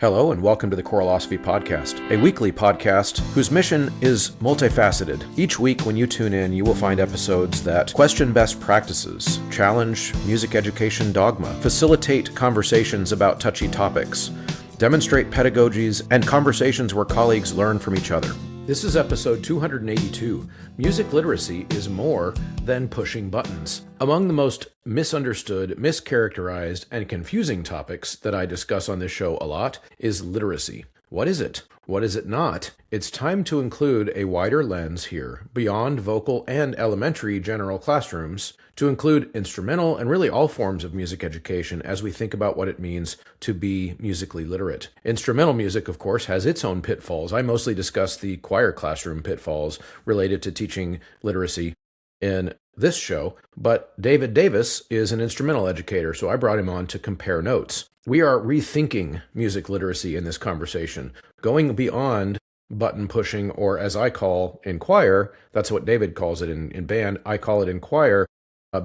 Hello and welcome to the Choralosophy Podcast, a weekly podcast whose mission is multifaceted. Each week when you tune in, you will find episodes that question best practices, challenge music education dogma, facilitate conversations about touchy topics, demonstrate pedagogies, and conversations where colleagues learn from each other. This is episode 282. Music literacy is more than pushing buttons. Among the most misunderstood, mischaracterized, and confusing topics that I discuss on this show a lot is literacy. What is it? What is it not? It's time to include a wider lens here, beyond vocal and elementary general classrooms, to include instrumental and really all forms of music education as we think about what it means to be musically literate. Instrumental music, of course, has its own pitfalls. I mostly discuss the choir classroom pitfalls related to teaching literacy in this show, but David Davis is an instrumental educator, so I brought him on to compare notes. We are rethinking music literacy in this conversation, going beyond button pushing, or as I call in choir, that's what David calls it in band, I call it in choir,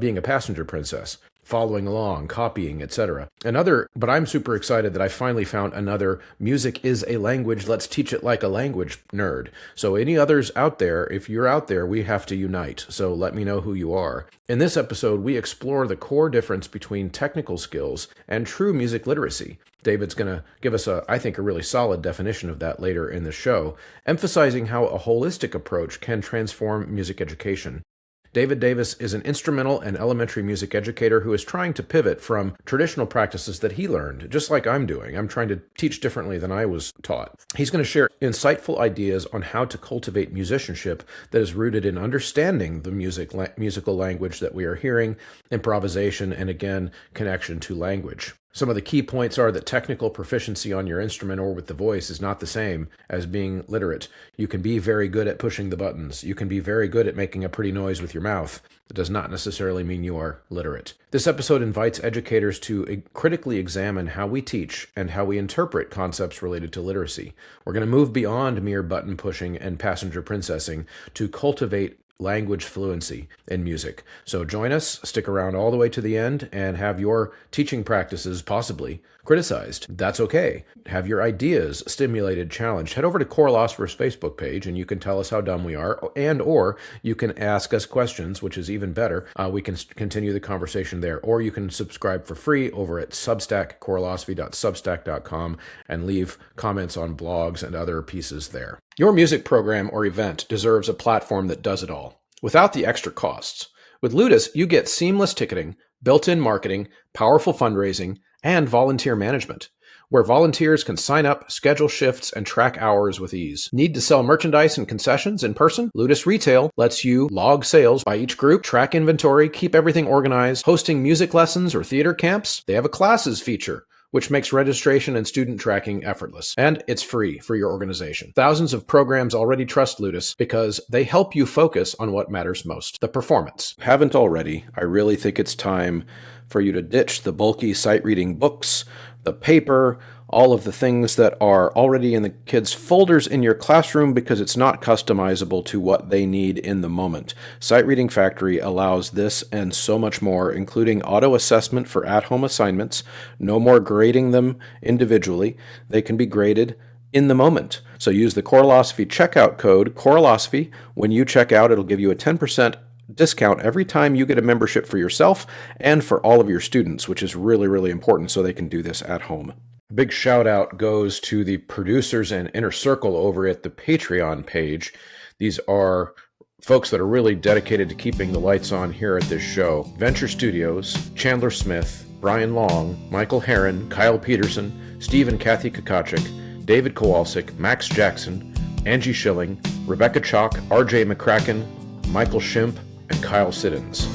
being a passenger princess, following along, copying, etc. But I'm super excited that I finally found another music is a language, let's teach it like a language nerd. So any others out there, if you're out there, we have to unite. So let me know who you are. In this episode, we explore the core difference between technical skills and true music literacy. David's going to give us I think, a really solid definition of that later in the show, emphasizing how a holistic approach can transform music education. David Davis is an instrumental and elementary music educator who is trying to pivot from traditional practices that he learned, just like I'm doing. I'm trying to teach differently than I was taught. He's going to share insightful ideas on how to cultivate musicianship that is rooted in understanding the musical language that we are hearing, improvisation, and again, connection to language. Some of the key points are that technical proficiency on your instrument or with the voice is not the same as being literate. You can be very good at pushing the buttons. You can be very good at making a pretty noise with your mouth. It does not necessarily mean you are literate. This episode invites educators to critically examine how we teach and how we interpret concepts related to literacy. We're going to move beyond mere button pushing and passenger princessing to cultivate language fluency in music. So join us, stick around all the way to the end, and have your teaching practices possibly criticized. That's okay. Have your ideas stimulated, challenged. Head over to Choralosophy's Facebook page and you can tell us how dumb we are, or you can ask us questions, which is even better. We can continue the conversation there, or you can subscribe for free over at Substack, choralosophy.substack.com, and leave comments on blogs and other pieces there. Your music program or event deserves a platform that does it all, without the extra costs. With Ludus, you get seamless ticketing, built-in marketing, powerful fundraising, and volunteer management, where volunteers can sign up, schedule shifts, and track hours with ease. Need to sell merchandise and concessions in person? Ludus Retail lets you log sales by each group, track inventory, keep everything organized, hosting music lessons or theater camps. They have a classes feature, which makes registration and student tracking effortless. And it's free for your organization. Thousands of programs already trust Ludus because they help you focus on what matters most, the performance. If you haven't already, I really think it's time for you to ditch the bulky sight reading books, the paper, all of the things that are already in the kids' folders in your classroom because it's not customizable to what they need in the moment. Sight Reading Factory allows this and so much more, including auto-assessment for at-home assignments, no more grading them individually. They can be graded in the moment. So use the Choralosophy checkout code, Choralosophy. When you check out, it'll give you a 10% discount every time you get a membership for yourself and for all of your students, which is really, really important so they can do this at home. Big shout out goes to the producers and Inner Circle over at the Patreon page. These are folks that are really dedicated to keeping the lights on here at this show. Venture Studios, Chandler Smith, Brian Long, Michael Herron, Kyle Peterson, Steve and Kathy Kakachik, David Kowalczyk, Max Jackson, Angie Schilling, Rebecca Chalk, RJ McCracken, Michael Shimp, and Kyle Siddons.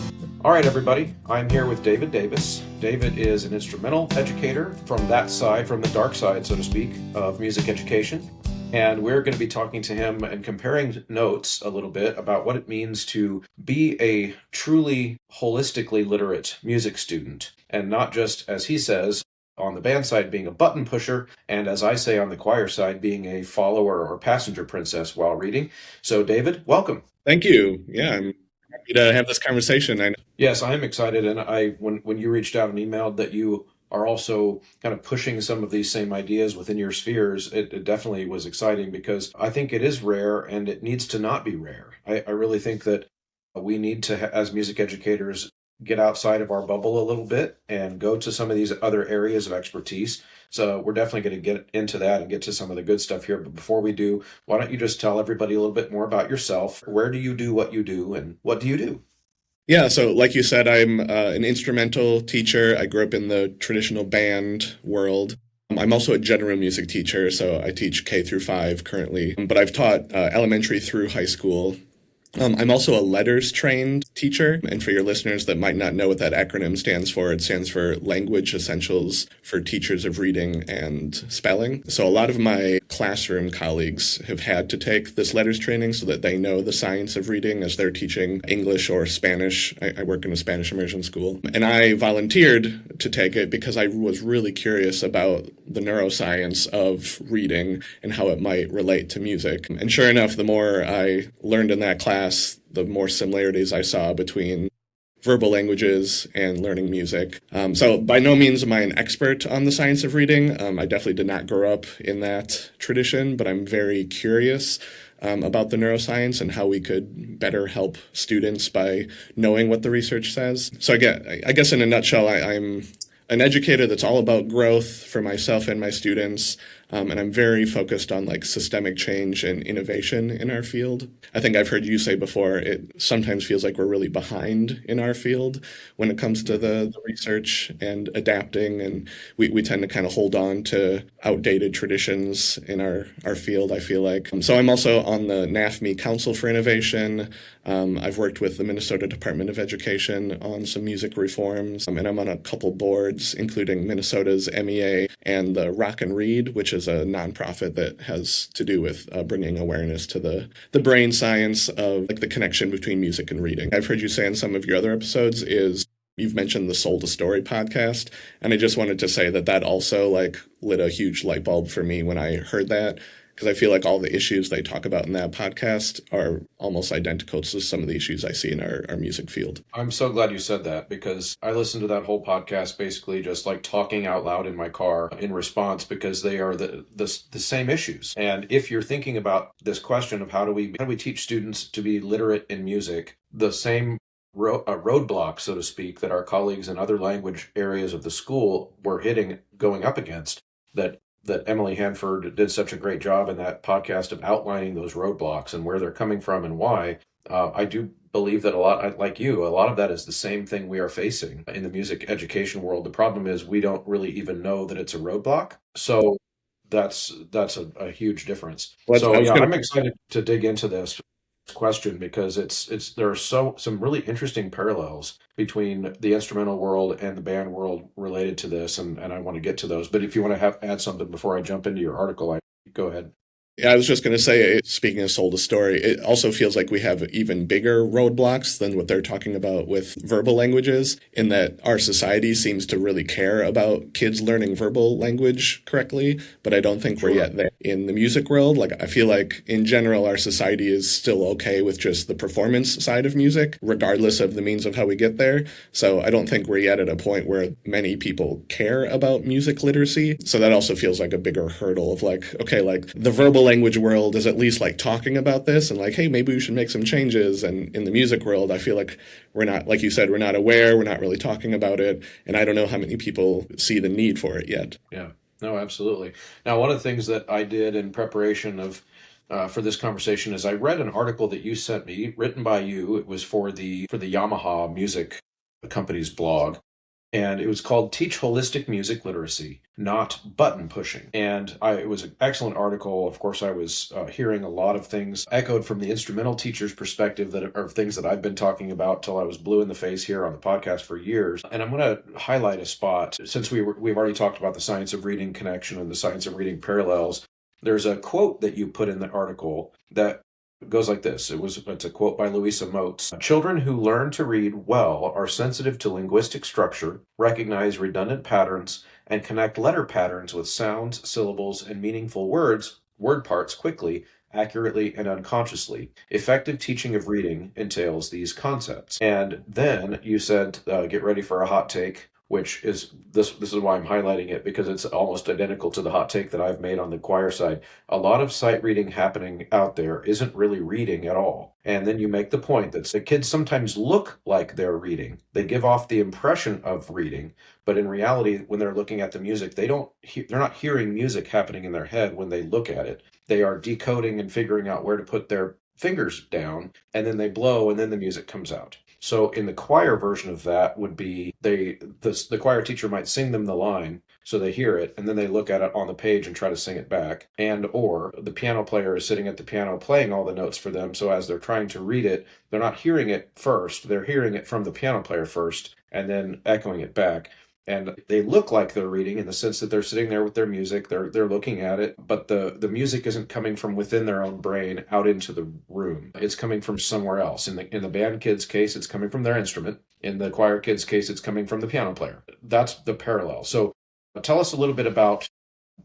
All right, everybody, I'm here with David Davis. David is an instrumental educator from that side, from the dark side, so to speak, of music education. And we're going to be talking to him and comparing notes a little bit about what it means to be a truly holistically literate music student, and not just, as he says, on the band side being a button pusher, and as I say on the choir side, being a follower or passenger princess while reading. So David, welcome. Thank you. Yeah, I'm happy to have this conversation. Yes, I am excited, and when you reached out and emailed that you are also kind of pushing some of these same ideas within your spheres, it definitely was exciting, because I think it is rare and it needs to not be rare. I really think that we need to, as music educators, get outside of our bubble a little bit and go to some of these other areas of expertise. So we're definitely going to get into that and get to some of the good stuff here. But before we do, why don't you just tell everybody a little bit more about yourself? Where do you do what you do, and what do you do? Yeah, so like you said, I'm an instrumental teacher. I grew up in the traditional band world. I'm also a general music teacher, so I teach K through 5 currently, but I've taught elementary through high school. I'm also a letters trained teacher. And for your listeners that might not know what that acronym stands for, it stands for Language Essentials for Teachers of Reading and Spelling. So a lot of my classroom colleagues have had to take this letters training so that they know the science of reading as they're teaching English or Spanish. I work in a Spanish immersion school. And I volunteered to take it because I was really curious about the neuroscience of reading and how it might relate to music. And sure enough, the more I learned in that class, the more similarities I saw between verbal languages and learning music. So by no means am I an expert on the science of reading. I definitely did not grow up in that tradition, but I'm very curious about the neuroscience and how we could better help students by knowing what the research says. So I guess in a nutshell, I'm an educator that's all about growth for myself and my students. And I'm very focused on like systemic change and innovation in our field. I think I've heard you say before, it sometimes feels like we're really behind in our field when it comes to the research and adapting. And we tend to kind of hold on to outdated traditions in our field, I feel like. So I'm also on the NAFME Council for Innovation. I've worked with the Minnesota Department of Education on some music reforms, and I'm on a couple boards, including Minnesota's MEA and the Rock and Read, which is a nonprofit that has to do with bringing awareness to the brain science of like the connection between music and reading. I've heard you say in some of your other episodes is you've mentioned the Soul to Story podcast, and I just wanted to say that also like lit a huge light bulb for me when I heard that. Because I feel like all the issues they talk about in that podcast are almost identical to some of the issues I see in our music field. I'm so glad you said that, because I listened to that whole podcast basically just like talking out loud in my car in response, because they are the same issues. And if you're thinking about this question of how do we teach students to be literate in music, the same roadblock, so to speak, that our colleagues in other language areas of the school were going up against, that Emily Hanford did such a great job in that podcast of outlining those roadblocks and where they're coming from and why. I do believe that a lot of that is the same thing we are facing in the music education world. The problem is we don't really even know that it's a roadblock. So that's a huge difference. I'm excited to dig into this question, because there are some really interesting parallels between the instrumental world and the band world related to this, and I want to get to those. But if you want to add something before I jump into your article, go ahead. Yeah, I was just going to say, speaking of Soul to Story, it also feels like we have even bigger roadblocks than what they're talking about with verbal languages, in that our society seems to really care about kids learning verbal language correctly, but I don't think we're yet there. In the music world, like I feel like in general, our society is still okay with just the performance side of music, regardless of the means of how we get there. So I don't think we're yet at a point where many people care about music literacy. So that also feels like a bigger hurdle of like, okay, like the verbal language world is at least like talking about this and like, hey, maybe we should make some changes. And in the music world, I feel like we're not, like you said, we're not aware, we're not really talking about it. And I don't know how many people see the need for it yet. Yeah, no, absolutely. Now, one of the things that I did in preparation of for this conversation is I read an article that you sent me, written by you. It was for the Yamaha music company's blog. And it was called Teach Holistic Music Literacy, Not Button Pushing. And it was an excellent article. Of course, I was hearing a lot of things echoed from the instrumental teacher's perspective that are things that I've been talking about till I was blue in the face here on the podcast for years. And I'm going to highlight a spot. Since we've already talked about the science of reading connection and the science of reading parallels, there's a quote that you put in the article that goes like this. It's a quote by Louisa Moats. Children who learn to read well are sensitive to linguistic structure, recognize redundant patterns, and connect letter patterns with sounds, syllables, and meaningful word parts quickly, accurately, and unconsciously. Effective teaching of reading entails these concepts. And then you said, get ready for a hot take, which is this is why I'm highlighting it, because it's almost identical to the hot take that I've made on the choir side. A lot of sight reading happening out there isn't really reading at all. And then you make the point that the kids sometimes look like they're reading. They give off the impression of reading, but in reality, when they're looking at the music, they're not hearing music happening in their head when they look at it. They are decoding and figuring out where to put their fingers down, and then they blow, and then the music comes out. So in the choir version of that would be the choir teacher might sing them the line, so they hear it, and then they look at it on the page and try to sing it back. And or the piano player is sitting at the piano playing all the notes for them, so as they're trying to read it, they're not hearing it first, they're hearing it from the piano player first, and then echoing it back. And they look like they're reading in the sense that they're sitting there with their music, they're looking at it, but the music isn't coming from within their own brain out into the room. It's coming from somewhere else. In the band kid's case, it's coming from their instrument. In the choir kid's case, it's coming from the piano player. That's the parallel. So tell us a little bit about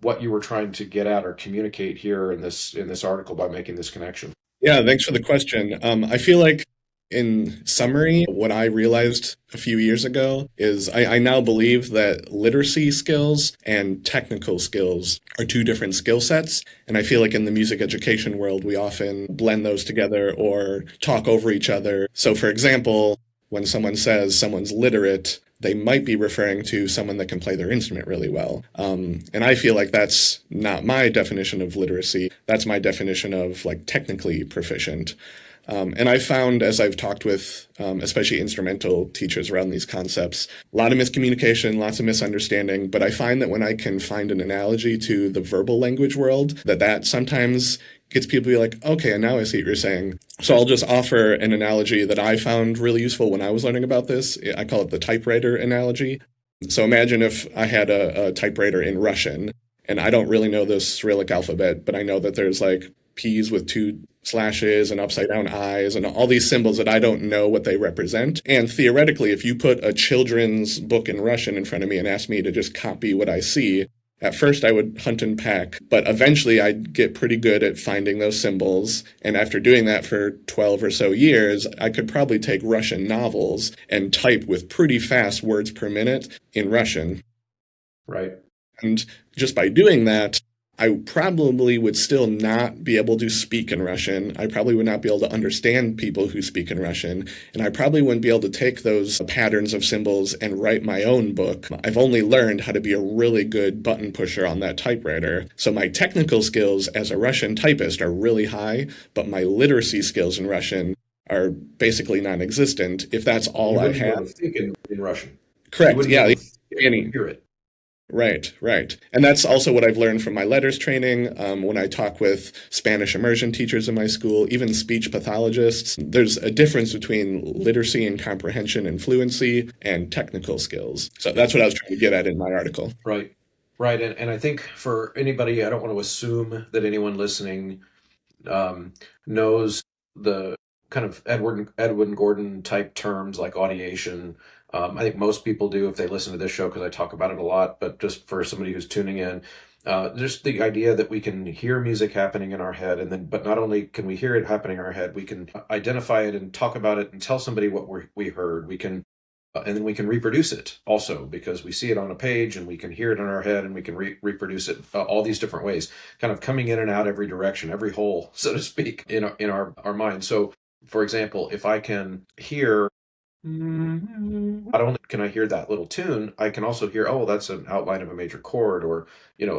what you were trying to get at or communicate here in this article by making this connection. Yeah, thanks for the question. I feel like, in summary, what I realized a few years ago is I now believe that literacy skills and technical skills are two different skill sets. And I feel like in the music education world, we often blend those together or talk over each other. So, for example, when someone says someone's literate, they might be referring to someone that can play their instrument really well. And I feel like that's not my definition of literacy. That's my definition of like technically proficient. And I found, as I've talked with especially instrumental teachers around these concepts, a lot of miscommunication, lots of misunderstanding. But I find that when I can find an analogy to the verbal language world, that sometimes gets people to be like, okay, now I see what you're saying. So I'll just offer an analogy that I found really useful when I was learning about this. I call it the typewriter analogy. So imagine if I had a typewriter in Russian, and I don't really know the Cyrillic alphabet, but I know that there's like P's with 2 slashes and upside down eyes and all these symbols that I don't know what they represent. And theoretically, if you put a children's book in Russian in front of me and ask me to just copy what I see, at first I would hunt and peck, but eventually I'd get pretty good at finding those symbols. And after doing that for 12 or so years, I could probably take Russian novels and type with pretty fast words per minute in Russian. Right. And just by doing that, I probably would still not be able to speak in Russian. I probably would not be able to understand people who speak in Russian. And I probably wouldn't be able to take those patterns of symbols and write my own book. I've only learned how to be a really good button pusher on that typewriter. So my technical skills as a Russian typist are really high, but my literacy skills in Russian are basically non-existent, if that's all I have. You in Russian. Correct, yeah. Hear it. Right. And that's also what I've learned from my letters training. When I talk with Spanish immersion teachers in my school, even speech pathologists, there's a difference between literacy and comprehension and fluency and technical skills. So that's what I was trying to get at in my article. Right. And I think for anybody, I don't want to assume that anyone listening knows the kind of Edwin Gordon type terms like audiation. I think most people do if they listen to this show, because I talk about it a lot, but just for somebody who's tuning in, just the idea that we can hear music happening in our head, but not only can we hear it happening in our head, we can identify it and talk about it and tell somebody what we heard. We can, and then we can reproduce it also, because we see it on a page and we can hear it in our head and we can reproduce it all these different ways, kind of coming in and out every direction, every hole, so to speak, in our mind. So, for example, if I can hear, not only can I hear that little tune, I can also hear, oh, that's an outline of a major chord, or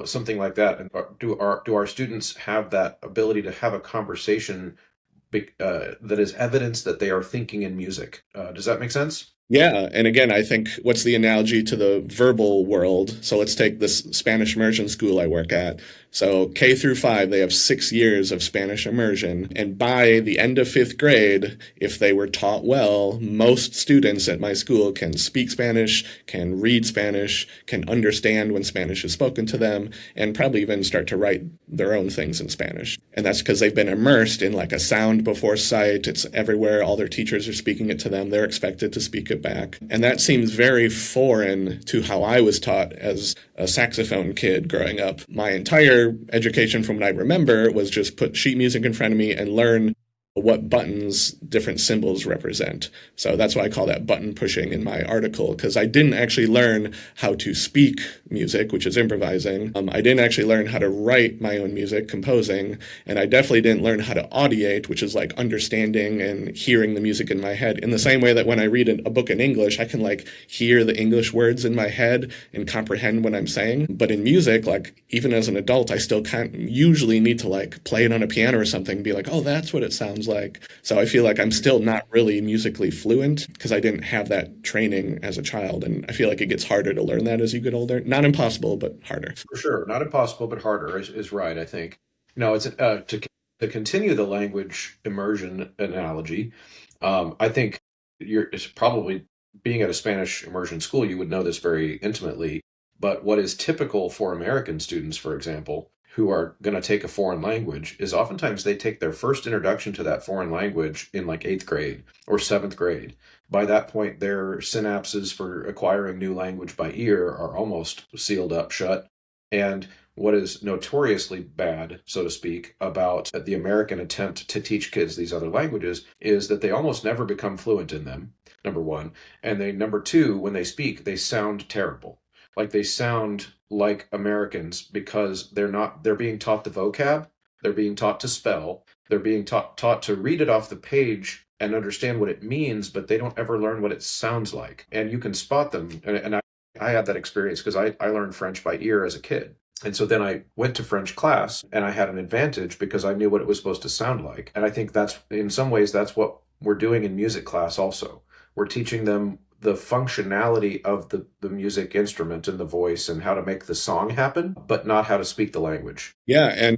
something like that. And do our students have that ability to have a conversation that is evidence that they are thinking in music? Does that make sense? Yeah. And again, I think what's the analogy to the verbal world? So let's take this Spanish immersion school I work at. So K through 5, they have 6 years of Spanish immersion. And by the end of 5th grade, if they were taught well, most students at my school can speak Spanish, can read Spanish, can understand when Spanish is spoken to them, and probably even start to write their own things in Spanish. And that's because they've been immersed in like a sound before sight. It's everywhere. All their teachers are speaking it to them. They're expected to speak it back. And that seems very foreign to how I was taught as a saxophone kid growing up. My entire education from what I remember was just put sheet music in front of me and learn what buttons different symbols represent. So that's why I call that button pushing in my article, because I didn't actually learn how to speak music, which is improvising. I didn't actually learn how to write my own music, composing, and I definitely didn't learn how to audiate, which is like understanding and hearing the music in my head. In the same way that when I read a book in English, I can like hear the English words in my head and comprehend what I'm saying. But in music, like even as an adult, I still can't usually need to like play it on a piano or something and be like, oh, that's what it sounds like. So I feel like I'm still not really musically fluent because I didn't have that training as a child. And I feel like it gets harder to learn that as you get older. Not impossible, but harder. For sure. Not impossible, but harder is right, I think. It's to continue the language immersion analogy. I think it's probably being at a Spanish immersion school, you would know this very intimately. But what is typical for American students, for example, who are going to take a foreign language is oftentimes they take their first introduction to that foreign language in like 8th grade or 7th grade. By that point, their synapses for acquiring new language by ear are almost sealed up shut. And what is notoriously bad, so to speak, about the American attempt to teach kids these other languages is that they almost never become fluent in them, number one. And number two, when they speak, they sound terrible. Like they sound like Americans because they're being taught the vocab, they're being taught to spell, they're being taught to read it off the page and understand what it means, but they don't ever learn what it sounds like. And you can spot them. And I had that experience because I learned French by ear as a kid. And so then I went to French class and I had an advantage because I knew what it was supposed to sound like. And I think that's, in some ways, that's what we're doing in music class also. We're teaching them the functionality of the music instrument and the voice and how to make the song happen, but not how to speak the language. Yeah, and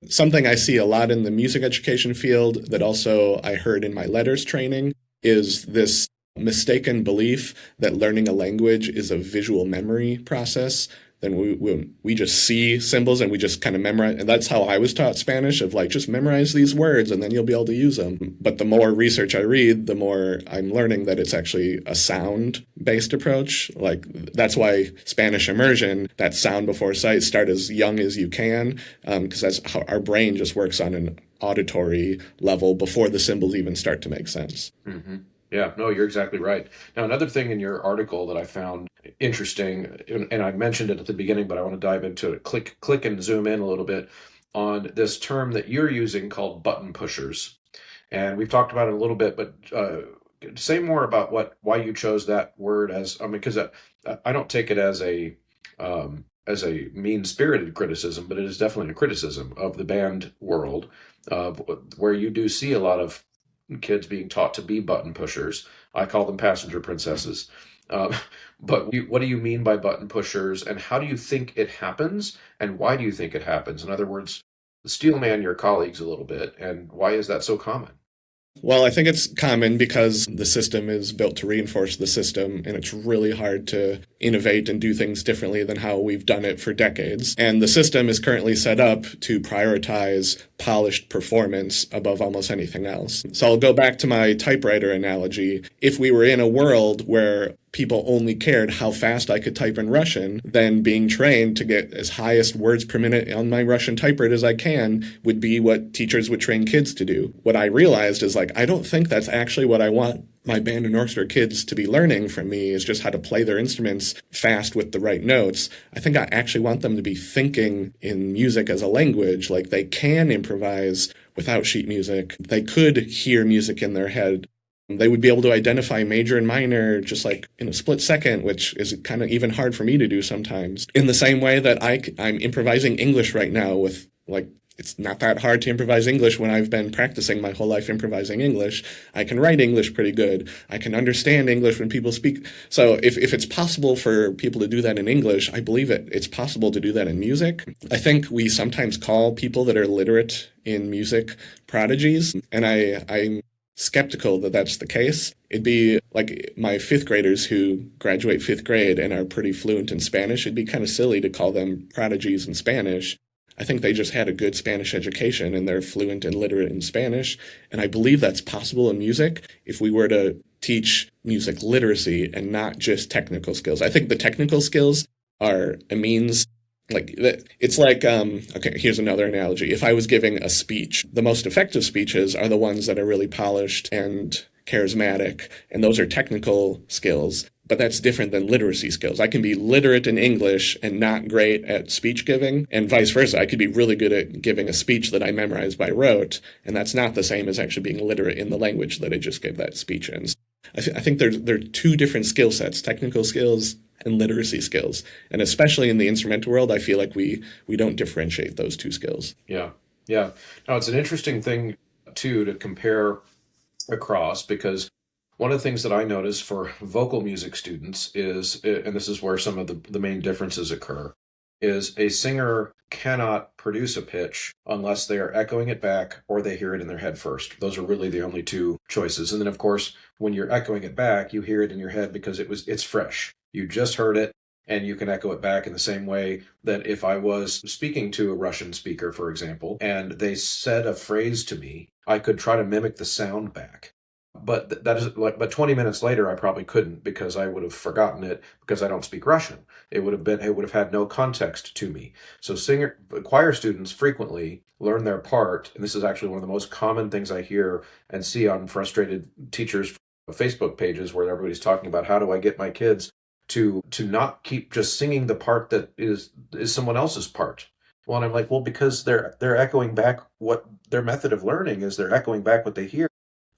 something I see a lot in the music education field that also I heard in my letters training is this mistaken belief that learning a language is a visual memory process. Then we just see symbols and we just kind of memorize. And that's how I was taught Spanish, of like, just memorize these words and then you'll be able to use them. But the more research I read, the more I'm learning that it's actually a sound-based approach. Like, that's why Spanish immersion, that sound before sight, start as young as you can, because that's how our brain just works on an auditory level before the symbols even start to make sense. Mm-hmm. Yeah, no, you're exactly right. Now, another thing in your article that I found interesting, and I mentioned it at the beginning, but I want to dive into it, click and zoom in a little bit on this term that you're using called button pushers. And we've talked about it a little bit, but say more about why you chose that word because I don't take it as a mean-spirited criticism, but it is definitely a criticism of the band world, where you do see a lot of kids being taught to be button pushers. I call them passenger princesses. But what do you mean by button pushers, and how do you think it happens, and why do you think it happens? In other words, steelman your colleagues a little bit, and why is that so common? Well, I think it's common because the system is built to reinforce the system, and it's really hard to innovate and do things differently than how we've done it for decades. And the system is currently set up to prioritize polished performance above almost anything else. So I'll go back to my typewriter analogy. If we were in a world where people only cared how fast I could type in Russian, then being trained to get as highest words per minute on my Russian typewriter as I can would be what teachers would train kids to do. What I realized is I don't think that's actually what I want my band and orchestra kids to be learning from me, is just how to play their instruments fast with the right notes. I think I actually want them to be thinking in music as a language, like they can improvise without sheet music. They could hear music in their head. They would be able to identify major and minor just like in a split second, which is kind of even hard for me to do sometimes. In the same way that I'm improvising English right now with it's not that hard to improvise English when I've been practicing my whole life improvising English. I can write English pretty good. I can understand English when people speak. So if it's possible for people to do that in English, I believe it's possible to do that in music. I think we sometimes call people that are literate in music prodigies, and I'm skeptical that that's the case. It'd be like my fifth graders who graduate fifth grade and are pretty fluent in Spanish. It'd be kind of silly to call them prodigies in Spanish. I think they just had a good Spanish education and they're fluent and literate in Spanish. And I believe that's possible in music if we were to teach music literacy and not just technical skills. I think the technical skills are a means It's like, okay, here's another analogy. If I was giving a speech, the most effective speeches are the ones that are really polished and charismatic, and those are technical skills. But that's different than literacy skills. I can be literate in English and not great at speech giving, and vice versa. I could be really good at giving a speech that I memorized by rote, and that's not the same as actually being literate in the language that I just gave that speech in. I think there are two different skill sets: technical skills and literacy skills. And especially in the instrumental world, I feel like we don't differentiate those two skills. Yeah. Yeah. Now, it's an interesting thing, too, to compare across, because one of the things that I notice for vocal music students is, and this is where some of the main differences occur, is a singer cannot produce a pitch unless they are echoing it back or they hear it in their head first. Those are really the only two choices. And then, of course, when you're echoing it back, you hear it in your head because it's fresh. You just heard it, and you can echo it back in the same way that if I was speaking to a Russian speaker, for example, and they said a phrase to me, I could try to mimic the sound back. But but 20 minutes later, I probably couldn't, because I would have forgotten it, because I don't speak Russian. It would have had no context to me. So choir students frequently learn their part, and this is actually one of the most common things I hear and see on frustrated teachers' Facebook pages, where everybody's talking about, how do I get my kids to not keep just singing the part that is someone else's part. Well, and I'm like, well, because they're echoing back what their method of learning is. They're echoing back what they hear.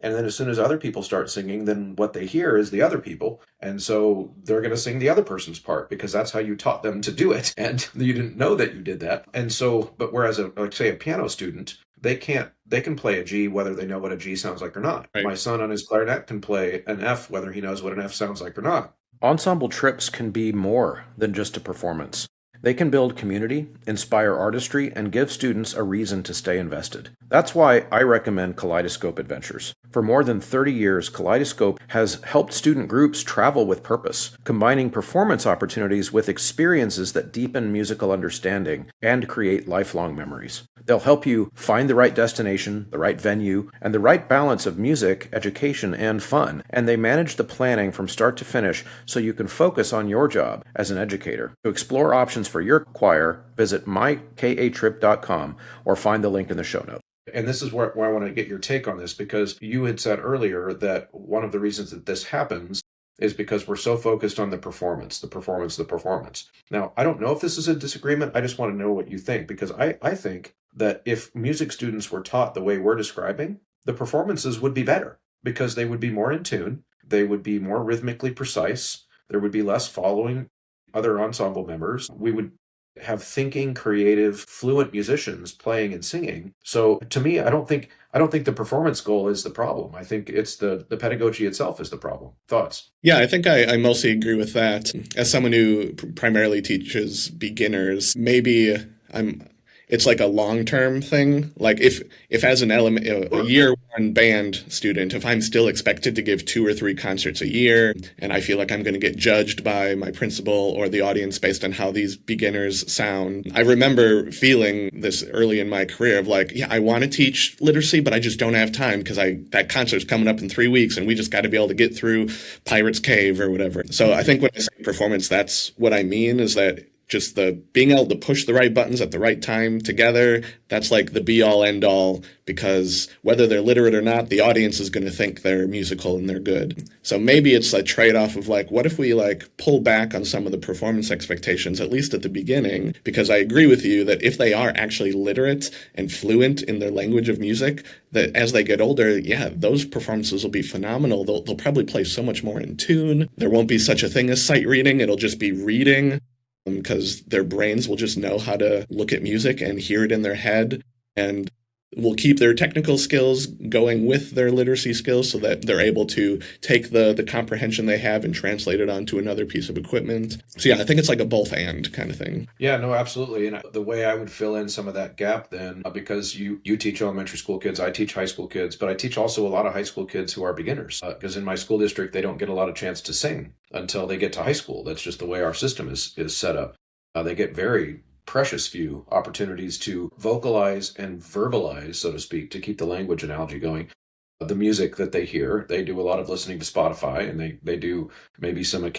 And then as soon as other people start singing, then what they hear is the other people. And so they're going to sing the other person's part, because that's how you taught them to do it. And you didn't know that you did that. And so, but whereas say a piano student, they can play a G whether they know what a G sounds like or not. Right. My son on his clarinet can play an F whether he knows what an F sounds like or not. Ensemble trips can be more than just a performance. They can build community, inspire artistry, and give students a reason to stay invested. That's why I recommend Kaleidoscope Adventures. For more than 30 years, Kaleidoscope has helped student groups travel with purpose, combining performance opportunities with experiences that deepen musical understanding and create lifelong memories. They'll help you find the right destination, the right venue, and the right balance of music, education, and fun. And they manage the planning from start to finish so you can focus on your job as an educator. To explore options for your choir, visit mykatrip.com or find the link in the show notes. And this is where I want to get your take on this, because you had said earlier that one of the reasons that this happens is because we're so focused on the performance. Now, I don't know if this is a disagreement. I just want to know what you think, because I think that if music students were taught the way we're describing, the performances would be better, because they would be more in tune, they would be more rhythmically precise, there would be less following other ensemble members. We would have thinking, creative, fluent musicians playing and singing. So to me, I don't think the performance goal is the problem. I think it's the pedagogy itself is the problem. Thoughts? Yeah, I think I mostly agree with that. As someone who primarily teaches beginners, maybe it's like a long-term thing. Like if as a year one band student, if I'm still expected to give 2 or 3 concerts a year, and I feel like I'm going to get judged by my principal or the audience based on how these beginners sound. I remember feeling this early in my career of like, yeah, I want to teach literacy, but I just don't have time, because that concert's coming up in 3 weeks and we just got to be able to get through Pirate's Cave or whatever. So I think when I say performance, that's what I mean, is that just the being able to push the right buttons at the right time together, that's like the be-all, end-all, because whether they're literate or not, the audience is going to think they're musical and they're good. So maybe it's a trade-off of like, what if we like pull back on some of the performance expectations, at least at the beginning? Because I agree with you that if they are actually literate and fluent in their language of music, that as they get older, yeah, those performances will be phenomenal. They'll probably play so much more in tune. There won't be such a thing as sight reading. It'll just be reading, because their brains will just know how to look at music and hear it in their head, and will keep their technical skills going with their literacy skills, so that they're able to take the comprehension they have and translate it onto another piece of equipment. So yeah, I think it's like a both and kind of thing. Yeah, no, absolutely. And the way I would fill in some of that gap then, because you teach elementary school kids, I teach high school kids, but I teach also a lot of high school kids who are beginners, because in my school district, they don't get a lot of chance to sing until they get to high school. That's just the way our system is set up. They get very precious few opportunities to vocalize and verbalize, so to speak, to keep the language analogy going, the music that they hear. They do a lot of listening to Spotify, and they do maybe some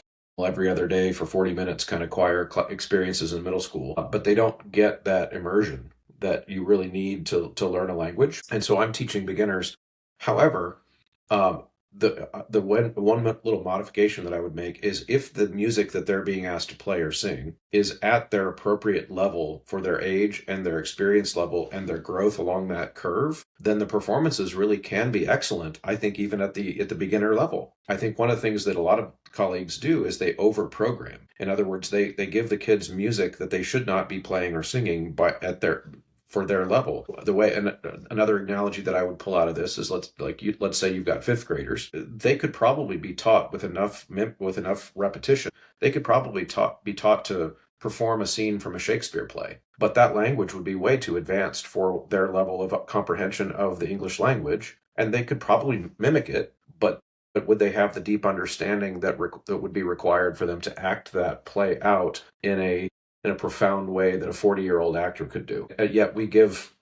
every other day for 40 minutes kind of choir experiences in middle school, but they don't get that immersion that you really need to learn a language. And so I'm teaching beginners. However, the one little modification that I would make is if the music that they're being asked to play or sing is at their appropriate level for their age and their experience level and their growth along that curve, then the performances really can be excellent. I think even at the beginner level. I think one of the things that a lot of colleagues do is they over-program. In other words, they give the kids music that they should not be playing or singing for their level. The way, and another analogy that I would pull out of this is let's say you've got fifth graders. They could probably be taught with enough repetition. They could probably be taught to perform a scene from a Shakespeare play, but that language would be way too advanced for their level of comprehension of the English language, and they could probably mimic it, but would they have the deep understanding that would be required for them to act that play out in a profound way that a 40-year-old actor could do? And yet we give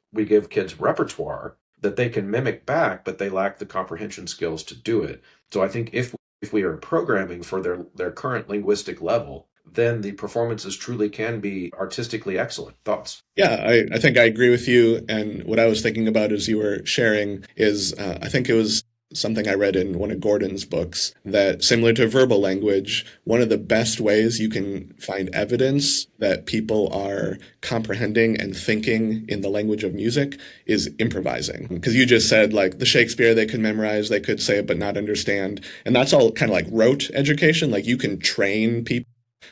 kids repertoire that they can mimic back, but they lack the comprehension skills to do it. So I think if we are programming for their current linguistic level, then the performances truly can be artistically excellent. Thoughts? Yeah, I think I agree with you. And what I was thinking about as you were sharing is I think it was something I read in one of Gordon's books that, similar to verbal language, one of the best ways you can find evidence that people are comprehending and thinking in the language of music is improvising. Because you just said, like, the Shakespeare they could memorize, they could say it but not understand. And that's all kind of like rote education. Like, you can train people.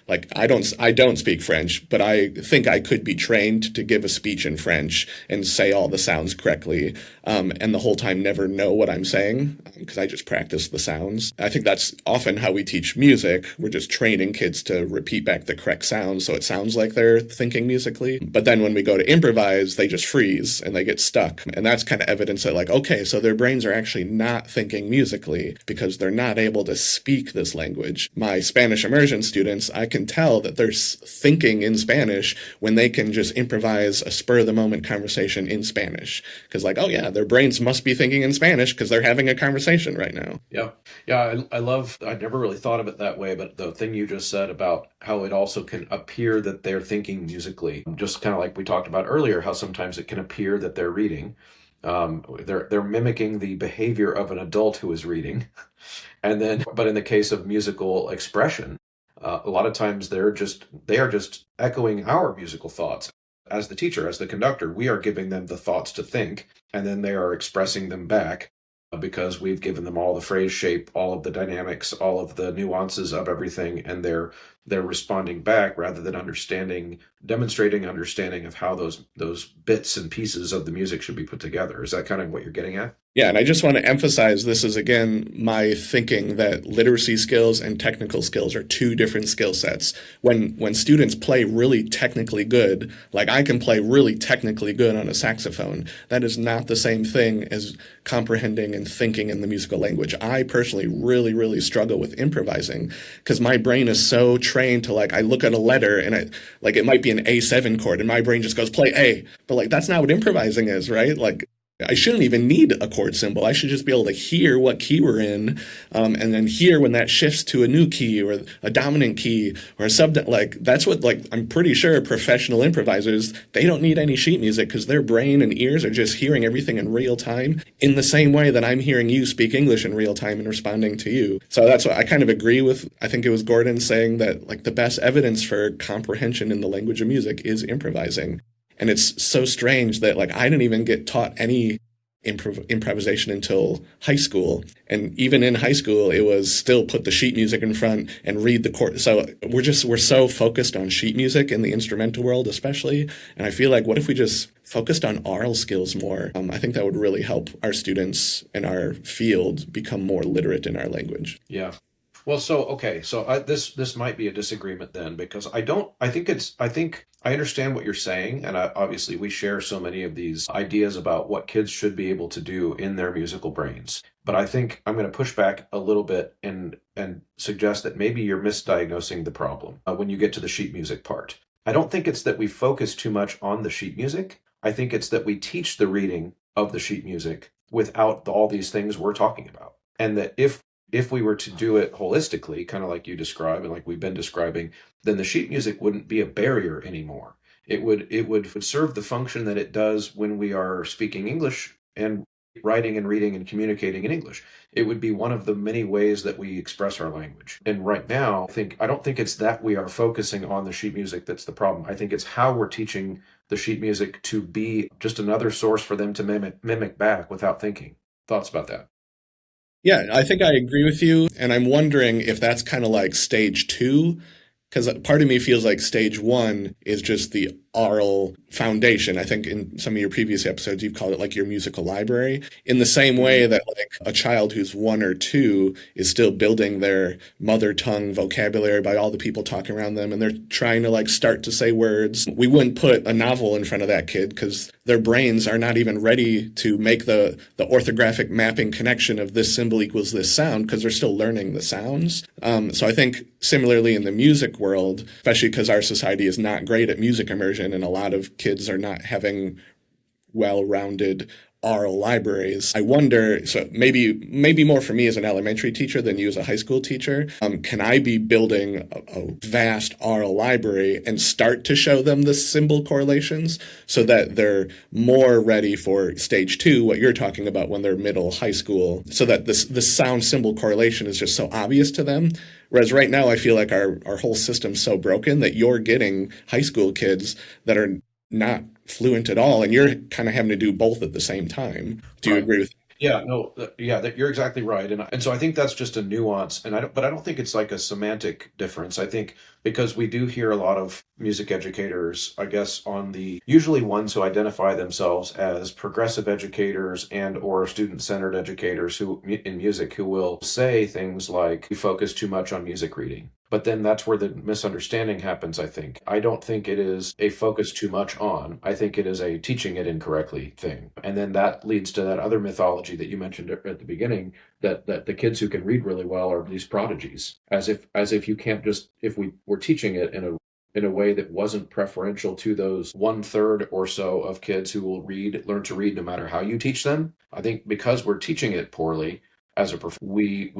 Like, I don't speak French, but I think I could be trained to give a speech in French and say all the sounds correctly, and the whole time never know what I'm saying because I just practice the sounds. I think that's often how we teach music. We're just training kids to repeat back the correct sounds so it sounds like they're thinking musically. But then when we go to improvise, they just freeze and they get stuck. And that's kind of evidence that, like, okay, so their brains are actually not thinking musically because they're not able to speak this language. My Spanish immersion students, I can tell that they're thinking in Spanish when they can just improvise a spur-of-the-moment conversation in Spanish. Because, like, oh yeah, their brains must be thinking in Spanish because they're having a conversation right now. Yeah. I never really thought of it that way, but the thing you just said about how it also can appear that they're thinking musically, just kind of like we talked about earlier, how sometimes it can appear that they're reading. They're mimicking the behavior of an adult who is reading. But in the case of musical expression, a lot of times they are just echoing our musical thoughts. As the teacher, as the conductor, we are giving them the thoughts to think, and then they are expressing them back because we've given them all the phrase shape, all of the dynamics, all of the nuances of everything, and they're responding back rather than demonstrating understanding of how those bits and pieces of the music should be put together. Is that kind of what you're getting at? Yeah, and I just want to emphasize this is, again, my thinking that literacy skills and technical skills are two different skill sets. When students play really technically good, like I can play really technically good on a saxophone, that is not the same thing as comprehending and thinking in the musical language. I personally really, really struggle with improvising because my brain is so trained to, like, I look at a letter and it might be an A7 chord and my brain just goes, play A. But, like, that's not what improvising is, right? Like, I shouldn't even need a chord symbol. I should just be able to hear what key we're in, and then hear when that shifts to a new key or a dominant key or a like, that's what, like, I'm pretty sure professional improvisers, they don't need any sheet music because their brain and ears are just hearing everything in real time in the same way that I'm hearing you speak English in real time and responding to you. So that's what I kind of agree with. I think it was Gordon saying that, like, the best evidence for comprehension in the language of music is improvising. And it's so strange that, like, I didn't even get taught any improvisation until high school. And even in high school, it was still put the sheet music in front and read the chord. So we're so focused on sheet music in the instrumental world, especially. And I feel like, what if we just focused on oral skills more? I think that would really help our students in our field become more literate in our language. Yeah. Well, so this might be a disagreement then, because I think I understand what you're saying, and obviously we share so many of these ideas about what kids should be able to do in their musical brains. But I think I'm going to push back a little bit and suggest that maybe you're misdiagnosing the problem when you get to the sheet music part. I don't think it's that we focus too much on the sheet music. I think it's that we teach the reading of the sheet music without all these things we're talking about. And that if if we were to do it holistically, kind of like you describe and like we've been describing, then the sheet music wouldn't be a barrier anymore. It would serve the function that it does when we are speaking English and writing and reading and communicating in English. It would be one of the many ways that we express our language. And right now, I don't think it's that we are focusing on the sheet music that's the problem. I think it's how we're teaching the sheet music to be just another source for them to mimic back without thinking. Thoughts about that? Yeah, I think I agree with you. And I'm wondering if that's kind of like stage two, because part of me feels like stage one is just the oral foundation. I think in some of your previous episodes, you've called it like your musical library, in the same way that like a child who's 1 or 2 is still building their mother tongue vocabulary by all the people talking around them, and they're trying to like start to say words. We wouldn't put a novel in front of that kid because their brains are not even ready to make the orthographic mapping connection of this symbol equals this sound because they're still learning the sounds. So I think similarly in the music world, especially because our society is not great at music immersion, and a lot of kids are not having well-rounded oral libraries. I wonder, so maybe more for me as an elementary teacher than you as a high school teacher, can I be building a vast oral library and start to show them the symbol correlations so that they're more ready for stage two, what you're talking about when they're middle high school, so that the sound symbol correlation is just so obvious to them. Whereas right now, I feel like our whole system's so broken that you're getting high school kids that are not fluent at all, and you're kind of having to do both at the same time. Do you agree with that? Yeah, no, you're exactly right, and so I think that's just a nuance, but I don't think it's like a semantic difference. I think because we do hear a lot of music educators, I guess, usually ones who identify themselves as progressive educators and or student-centered educators in music who will say things like we focus too much on music reading. But then that's where the misunderstanding happens, I think. I don't think it is a focus too much on. I think it is a teaching it incorrectly thing. And then that leads to that other mythology that you mentioned at the beginning, that the kids who can read really well are these prodigies. As if you can't just, if we were teaching it in a way that wasn't preferential to those 1/3 or so of kids who will learn to read no matter how you teach them. I think because we're teaching it poorly we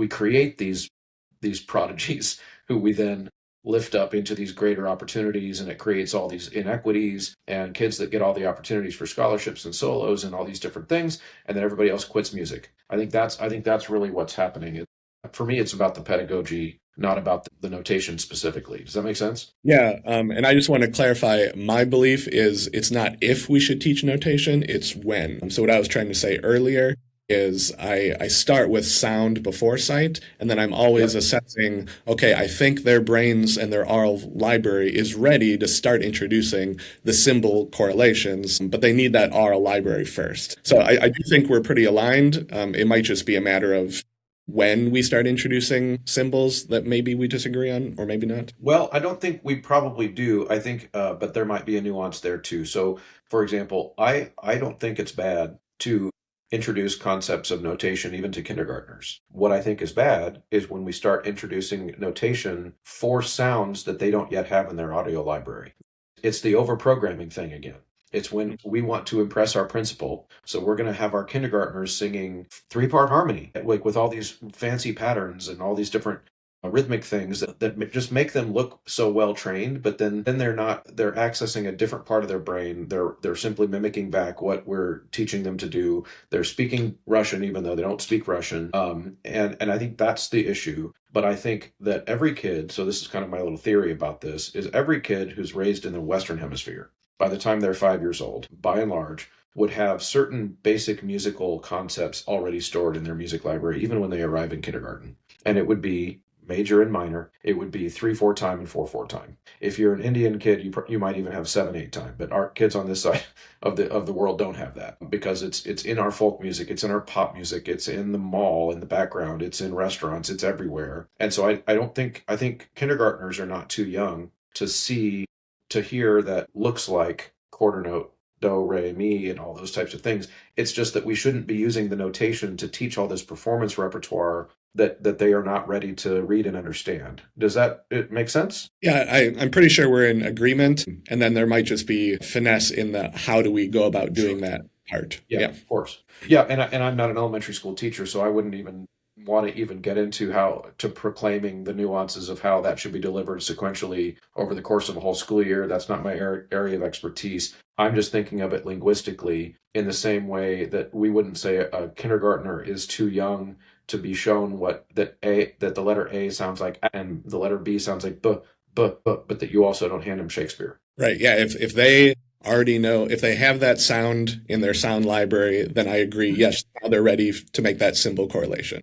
create these prodigies who we then lift up into these greater opportunities, and it creates all these inequities and kids that get all the opportunities for scholarships and solos and all these different things, and then everybody else quits music. I think that's really what's happening. For me, it's about the pedagogy, not about the notation specifically. Does that make sense? Yeah, and I just want to clarify, my belief is it's not if we should teach notation, it's when. So what I was trying to say earlier is I start with sound before sight, and then I'm always assessing, okay, I think their brains and their oral library is ready to start introducing the symbol correlations, but they need that oral library first. So I do think we're pretty aligned. It might just be a matter of when we start introducing symbols that maybe we disagree on, or maybe not. Well, I don't think we probably do. I think, but there might be a nuance there too. So, for example, I don't think it's bad to introduce concepts of notation even to kindergartners. What I think is bad is when we start introducing notation for sounds that they don't yet have in their audio library. It's the overprogramming thing again. It's when we want to impress our principal. So we're going to have our kindergartners singing 3-part harmony, like with all these fancy patterns and all these different rhythmic things that just make them look so well trained, but then they're accessing a different part of their brain. They're simply mimicking back what we're teaching them to do. They're speaking Russian even though they don't speak Russian. And I think that's the issue. But I think that every kid, so this is kind of my little theory about this, is every kid who's raised in the Western Hemisphere, by the time they're 5 years old, by and large, would have certain basic musical concepts already stored in their music library, even when they arrive in kindergarten. And it would be major and minor. It would be 3/4 time and 4/4 time. If you're an Indian kid, you might even have 7/8 time. But our kids on this side of the world don't have that, because it's in our folk music, it's in our pop music, it's in the mall in the background, it's in restaurants, it's everywhere. And so I think kindergartners are not too young to hear that looks like quarter note, do, re, mi, and all those types of things. It's just that we shouldn't be using the notation to teach all this performance repertoire that they are not ready to read and understand. Does that make sense? Yeah, I'm pretty sure we're in agreement. And then there might just be finesse in the how do we go about doing that part. Yeah, of course. Yeah, and I'm not an elementary school teacher, so I wouldn't even want to even get into how to proclaiming the nuances of how that should be delivered sequentially over the course of a whole school year. That's not my area of expertise. I'm just thinking of it linguistically in the same way that we wouldn't say a kindergartner is too young to be shown that the letter A sounds like and the letter B sounds like b, but that you also don't hand them Shakespeare. Right. Yeah. If they already know, if they have that sound in their sound library, then I agree. Yes, now they're ready to make that symbol correlation.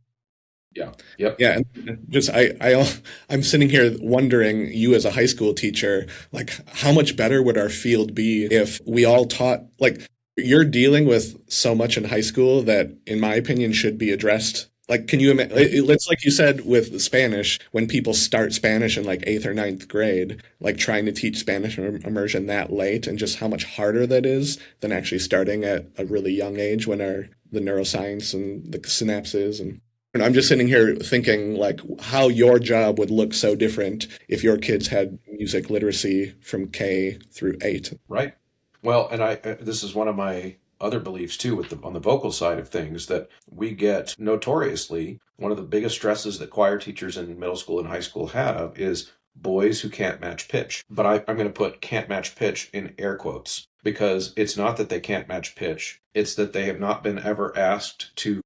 Yeah. Yep. Yeah. And just I'm sitting here wondering, you as a high school teacher, like how much better would our field be if we all taught, like you're dealing with so much in high school that, in my opinion, should be addressed. Like, can you imagine, it's like you said with Spanish, when people start Spanish in like 8th or 9th grade, like trying to teach Spanish immersion that late and just how much harder that is than actually starting at a really young age when the neuroscience and the synapses and I'm just sitting here thinking like how your job would look so different if your kids had music literacy from K through 8. Right. Well, and this is one of my other beliefs too on the vocal side of things, that we get notoriously one of the biggest stresses that choir teachers in middle school and high school have is boys who can't match pitch. But I'm going to put can't match pitch in air quotes, because it's not that they can't match pitch. It's that they have not been ever asked to,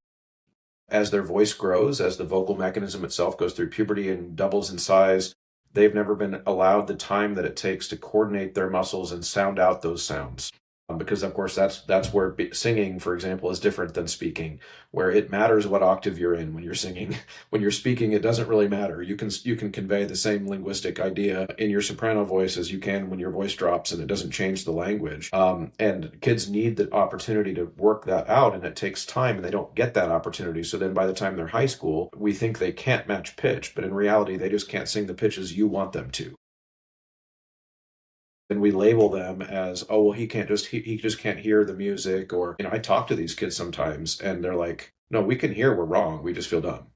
as their voice grows, as the vocal mechanism itself goes through puberty and doubles in size, they've never been allowed the time that it takes to coordinate their muscles and sound out those sounds. Because, of course, that's where singing, for example, is different than speaking, where it matters what octave you're in when you're singing. When you're speaking, it doesn't really matter. You can convey the same linguistic idea in your soprano voice as you can when your voice drops, and it doesn't change the language. And kids need the opportunity to work that out, and it takes time, and they don't get that opportunity. So then by the time they're high school, we think they can't match pitch, but in reality, they just can't sing the pitches you want them to. And we label them as, oh, well, he just can't hear the music. Or, I talk to these kids sometimes and they're like, no, we can hear we're wrong. We just feel dumb.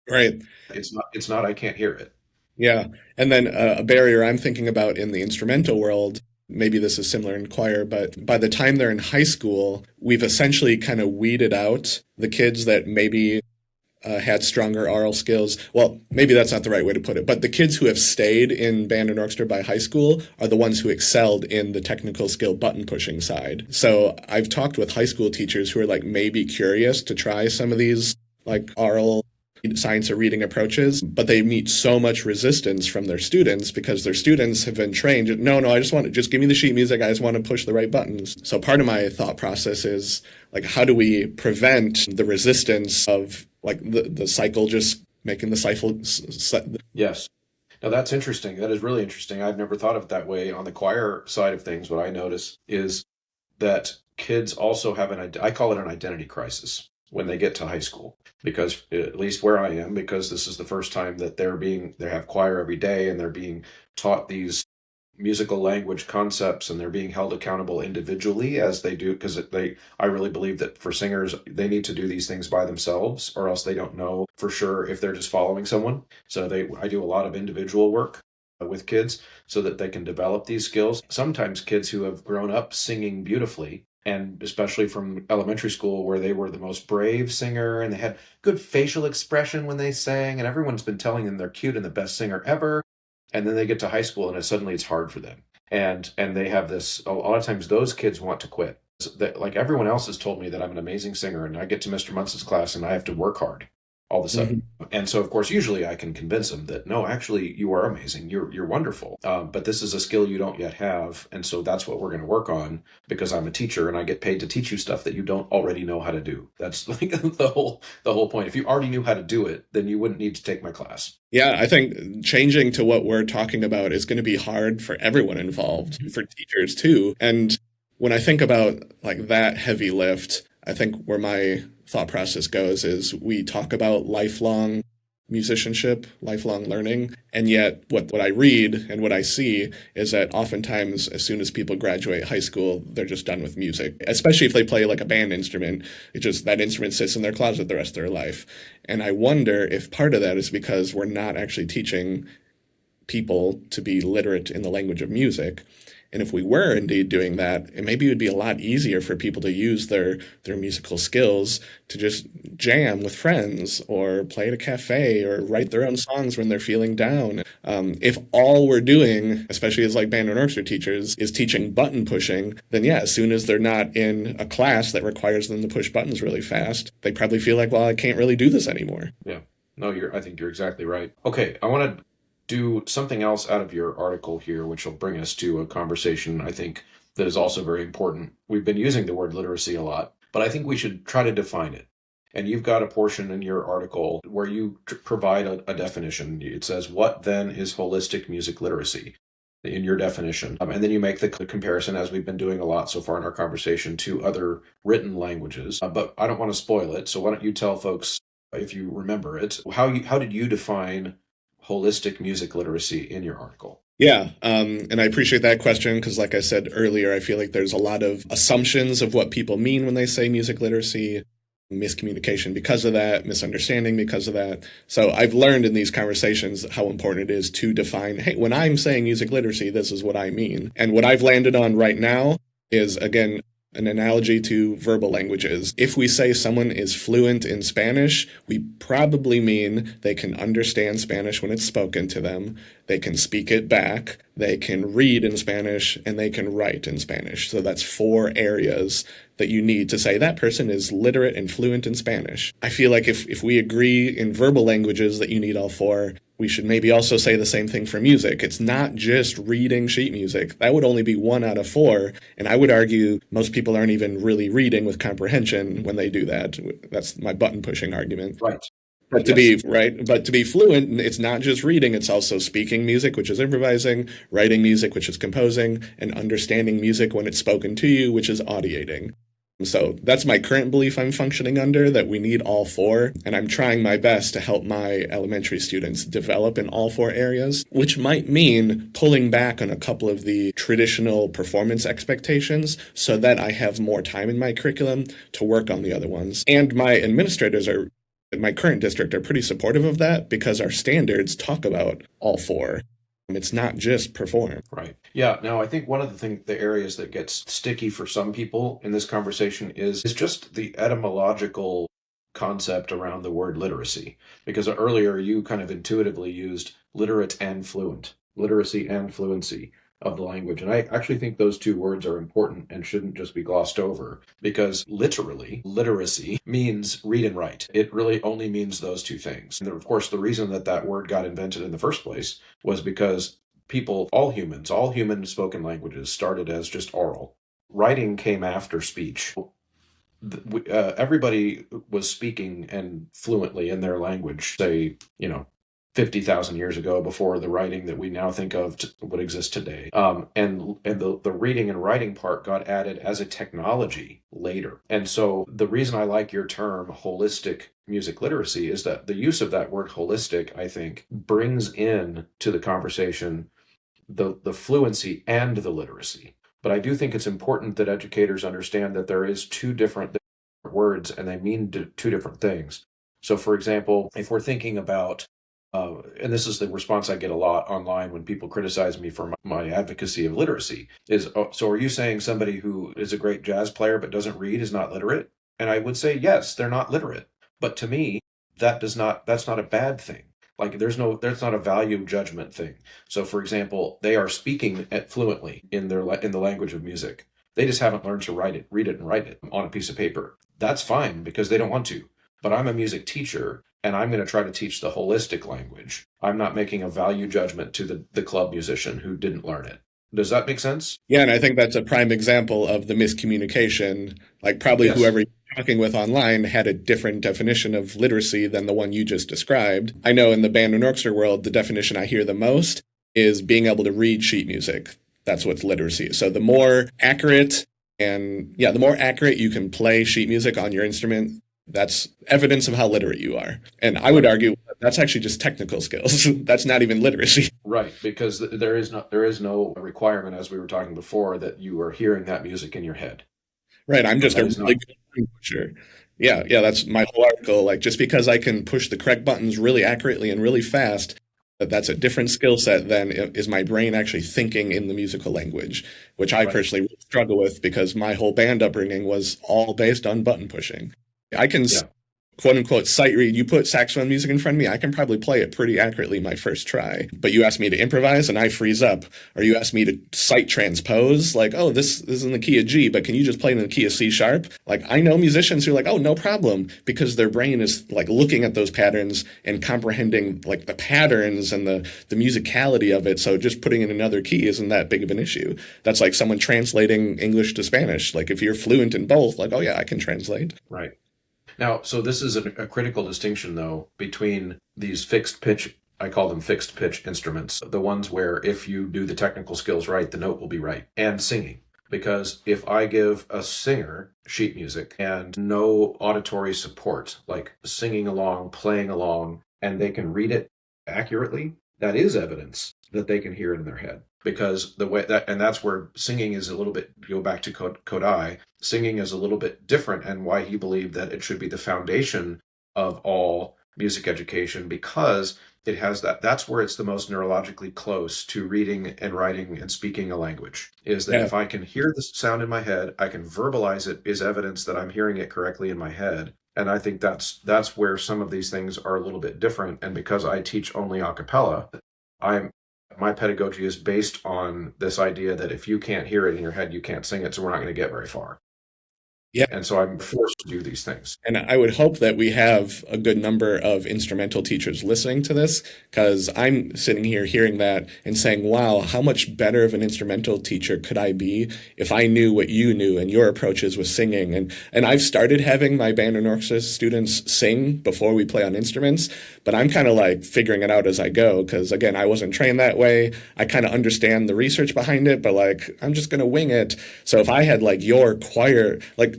Right. It's not, I can't hear it. Yeah. And then a barrier I'm thinking about in the instrumental world, maybe this is similar in choir, but by the time they're in high school, we've essentially kind of weeded out the kids that maybe had stronger oral skills. Well, maybe that's not the right way to put it, but the kids who have stayed in band and orchestra by high school are the ones who excelled in the technical skill button pushing side. So I've talked with high school teachers who are like maybe curious to try some of these like oral science or reading approaches, but they meet so much resistance from their students because their students have been trained. No, I just give me the sheet music. I just want to push the right buttons. So part of my thought process is like, how do we prevent the resistance of like the cycle just making the cycle? Yes. Now that's interesting. That is really interesting. I've never thought of it that way. On the choir side of things, what I notice is that kids also have I call it an identity crisis when they get to high school, because at least where I am, because this is the first time that they have choir every day and they're being taught these musical language concepts and they're being held accountable individually as they do, because I really believe that for singers, they need to do these things by themselves or else they don't know for sure if they're just following someone. So I do a lot of individual work with kids so that they can develop these skills. Sometimes kids who have grown up singing beautifully, and especially from elementary school where they were the most brave singer and they had good facial expression when they sang and everyone's been telling them they're cute and the best singer ever. And then they get to high school and suddenly it's hard for them. And they have this, a lot of times those kids want to quit. Like everyone else has told me that I'm an amazing singer and I get to Mr. Muntz's class and I have to work hard all of a sudden. Mm-hmm. And so, of course, usually I can convince them that, no, actually, you are amazing. You're wonderful. But this is a skill you don't yet have. And so that's what we're going to work on because I'm a teacher and I get paid to teach you stuff that you don't already know how to do. That's like the whole point. If you already knew how to do it, then you wouldn't need to take my class. Yeah, I think changing to what we're talking about is going to be hard for everyone involved, for teachers too. And when I think about like that heavy lift, I think where my thought process goes is we talk about lifelong musicianship, lifelong learning, and yet what I read and what I see is that oftentimes as soon as people graduate high school, they're just done with music, especially if they play like a band instrument. It just, that instrument sits in their closet the rest of their life. And I wonder if part of that is because we're not actually teaching people to be literate in the language of music. And if we were indeed doing that, it maybe would be a lot easier for people to use their musical skills to just jam with friends or play at a cafe or write their own songs when they're feeling down. If all we're doing, especially as like band and orchestra teachers, is teaching button pushing, then yeah, as soon as they're not in a class that requires them to push buttons really fast, they probably feel like, well, I can't really do this anymore. Yeah. No, I think you're exactly right. Okay, I want to do something else out of your article here, which will bring us to a conversation I think that is also very important. We've been using the word literacy a lot, but I think we should try to define it. And you've got a portion in your article where you provide a definition. It says, what then is holistic music literacy in your definition? And then you make the comparison, as we've been doing a lot so far in our conversation, to other written languages. But I don't want to spoil it. So why don't you tell folks, if you remember it, how did you define holistic music literacy in your article? Yeah, and I appreciate that question because, like I said earlier, I feel like there's a lot of assumptions of what people mean when they say music literacy, miscommunication because of that, misunderstanding because of that. So I've learned in these conversations how important it is to define, hey, when I'm saying music literacy, this is what I mean. And what I've landed on right now is, again, an analogy to verbal languages. If we say someone is fluent in Spanish, we probably mean they can understand Spanish when it's spoken to them, they can speak it back, they can read in Spanish, and they can write in Spanish. So that's 4 areas that you need to say that person is literate and fluent in Spanish. I feel like if we agree in verbal languages that you need all 4, we should maybe also say the same thing for music. It's not just reading sheet music. That would only be 1 out of 4. And I would argue most people aren't even really reading with comprehension when they do that. That's my button pushing argument. Right. But to be fluent, it's not just reading, it's also speaking music, which is improvising, writing music, which is composing, and understanding music when it's spoken to you, which is audiating. So that's my current belief I'm functioning under, that we need all 4, and I'm trying my best to help my elementary students develop in all 4 areas, which might mean pulling back on a couple of the traditional performance expectations so that I have more time in my curriculum to work on the other ones. And my administrators in my current district are pretty supportive of that because our standards talk about all 4. It's not just perform. Right. Yeah. Now, I think one of the areas that gets sticky for some people in this conversation is just the etymological concept around the word literacy. Because earlier you kind of intuitively used literate and fluent, literacy and fluency of the language. And I actually think those 2 words are important and shouldn't just be glossed over, because literally, literacy means read and write. It really only means those 2 things. And of course, the reason that word got invented in the first place was because all human spoken languages started as just oral. Writing came after speech. Everybody was speaking and fluently in their language, say, 50,000 years ago, before the writing that we now think of would exist today. And the reading and writing part got added as a technology later. And so the reason I like your term holistic music literacy is that the use of that word holistic, I think, brings in to the conversation the fluency and the literacy. But I do think it's important that educators understand that there is 2 different words and they mean 2 different things. So for example, if we're thinking about and this is the response I get a lot online when people criticize me for my advocacy of literacy, is, so are you saying somebody who is a great jazz player but doesn't read is not literate? And I would say, yes, they're not literate. But to me, that's not a bad thing. Like that's not a value judgment thing. So for example, they are speaking fluently in the language of music. They just haven't learned to read it and write it on a piece of paper. That's fine because they don't want to. But I'm a music teacher, and I'm going to try to teach the holistic language. I'm not making a value judgment to the club musician who didn't learn it. Does that make sense? Yeah, and I think that's a prime example of the miscommunication. Like probably Yes. Whoever you're talking with online had a different definition of literacy than the one you just described. I know in the band and orchestra world, the definition I hear the most is being able to read sheet music. That's what's literacy. So the more accurate you can play sheet music on your instrument, that's evidence of how literate you are. And I would argue that's actually just technical skills. That's not even literacy. Right, because there is no requirement, as we were talking before, that you are hearing that music in your head. Right, I'm just That a is really not- good pusher. Yeah, that's my whole article. Like just because I can push the correct buttons really accurately and really fast That's a different skill set than is my brain actually thinking in the musical language, which I Right. personally struggle with because my whole band upbringing was all based on button pushing. I can Yeah. quote unquote sight read. You put saxophone music in front of me, I can probably play it pretty accurately my first try. But you ask me to improvise and I freeze up, or you ask me to sight transpose, like, oh, this is in the key of G, but can you just play it in the key of C sharp? Like, I know musicians who are like, oh, no problem, because their brain is like looking at those patterns and comprehending like the patterns and the musicality of it. So just putting in another key isn't that big of an issue. That's like someone translating English to Spanish. Like, if you're fluent in both, like, oh yeah, I can translate. Right. Now, so this is a critical distinction, though, between these fixed pitch, I call them fixed pitch instruments, the ones where if you do the technical skills right, the note will be right, and singing. Because if I give a singer sheet music and no auditory support, like singing along, playing along, and they can read it accurately, that is evidence that they can hear it in their head. Because the way that, and that's where singing is a little bit, go back to Kodai, singing is a little bit different, and why he believed that it should be the foundation of all music education, because it has that's where it's the most neurologically close to reading and writing and speaking a language, is that if I can hear the sound in my head, I can verbalize it, is evidence that I'm hearing it correctly in my head. And I think that's where some of these things are a little bit different. And because I teach only a cappella, my pedagogy is based on this idea that if you can't hear it in your head, you can't sing it, so we're not going to get very far. Yeah. And so I'm forced to do these things. And I would hope that we have a good number of instrumental teachers listening to this, because I'm sitting here hearing that and saying, wow, how much better of an instrumental teacher could I be if I knew what you knew and your approaches with singing. And I've started having my band and orchestra students sing before we play on instruments, but I'm kind of like figuring it out as I go, because again, I wasn't trained that way. I kind of understand the research behind it, but like, I'm just going to wing it. So if I had like your choir, like,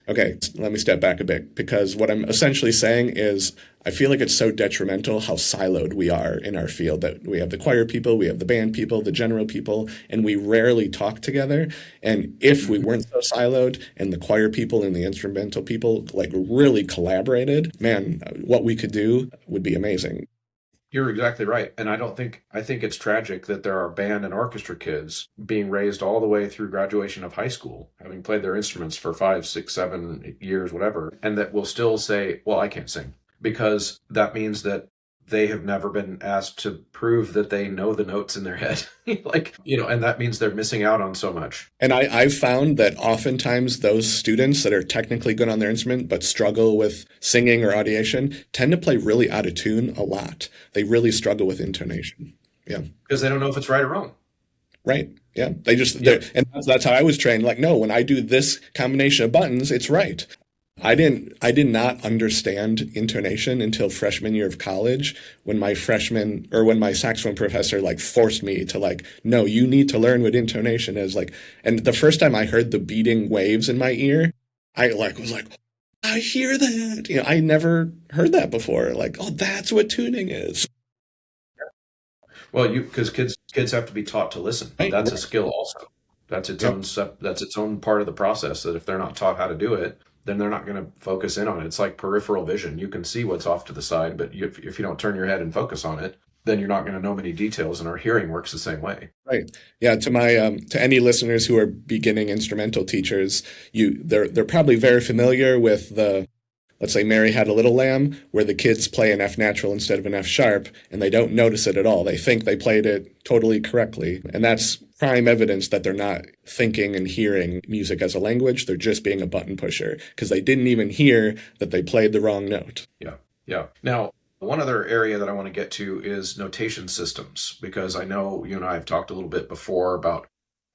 okay, let me step back a bit, because what I'm essentially saying is I feel like it's so detrimental how siloed we are in our field, that we have the choir people, we have the band people, the general people, and we rarely talk together. And if we weren't so siloed and the choir people and the instrumental people like really collaborated, man, what we could do would be amazing. You're exactly right. And I think it's tragic that there are band and orchestra kids being raised all the way through graduation of high school, having played their instruments for 5, 6, 7 years, whatever, and that will still say, well, I can't sing, because that means that they have never been asked to prove that they know the notes in their head. And that means they're missing out on so much. And I've found that oftentimes those students that are technically good on their instrument but struggle with singing or audition tend to play really out of tune a lot. They really struggle with intonation. Yeah. Because they don't know if it's right or wrong. Right. Yeah. And that's how I was trained. Like, no, when I do this combination of buttons, it's right. I did not understand intonation until freshman year of college, when my saxophone professor like forced me to like, no, you need to learn what intonation is like. And the first time I heard the beating waves in my ear, I like was like, I hear that. I never heard that before. Like, oh, that's what tuning is. Well, because kids have to be taught to listen. Right. That's a skill also. That's its own part of the process, that if they're not taught how to do it, then they're not going to focus in on it. It's like peripheral vision. You can see what's off to the side, but if you don't turn your head and focus on it, then you're not going to know many details, and our hearing works the same way. Right. Yeah. To any listeners who are beginning instrumental teachers, they're probably very familiar with let's say Mary Had a Little Lamb, where the kids play an F natural instead of an F sharp, and they don't notice it at all. They think they played it totally correctly. And that's prime evidence that they're not thinking and hearing music as a language. They're just being a button pusher, because they didn't even hear that they played the wrong note. Yeah. Yeah. Now, one other area that I want to get to is notation systems, because I know you and I have talked a little bit before about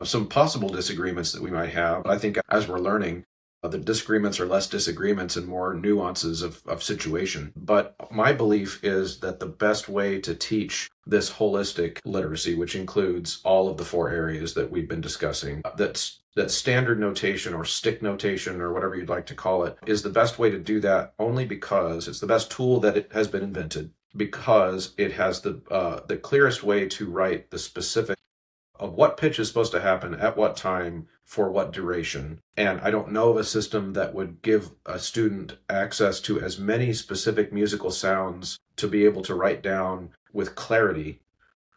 some possible disagreements that we might have. I think as we're learning, the disagreements are less disagreements and more nuances of situation. But my belief is that the best way to teach this holistic literacy, which includes all of the 4 areas that we've been discussing, that standard notation or stick notation or whatever you'd like to call it, is the best way to do that, only because it's the best tool that it has been invented, because it has the clearest way to write the specific of what pitch is supposed to happen at what time for what duration. And I don't know of a system that would give a student access to as many specific musical sounds to be able to write down with clarity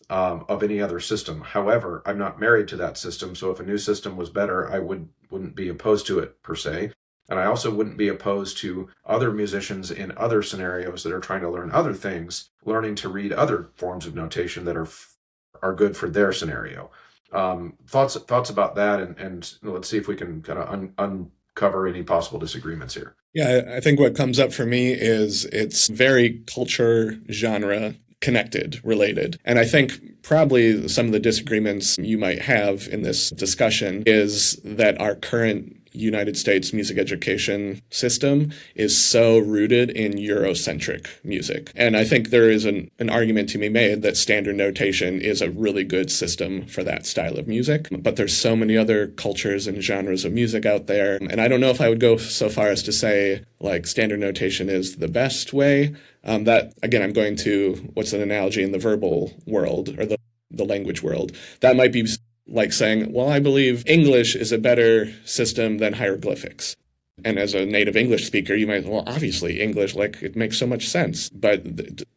of any other system. However, I'm not married to that system, so if a new system was better, I wouldn't be opposed to it per se. And I also wouldn't be opposed to other musicians in other scenarios that are trying to learn other things, learning to read other forms of notation that are good for their scenario. Thoughts about that, and let's see if we can kind of uncover any possible disagreements here. Yeah, I think what comes up for me is it's very culture, genre connected, related. And I think probably some of the disagreements you might have in this discussion is that our current United States music education system is so rooted in Eurocentric music. And I think there is an argument to be made that standard notation is a really good system for that style of music. But there's so many other cultures and genres of music out there. And I don't know if I would go so far as to say like standard notation is the best way. That, again, I'm going to, what's an analogy in the verbal world or the language world? That might be like saying, well, I believe English is a better system than hieroglyphics. And as a native English speaker, you might, well, obviously English, like it makes so much sense, but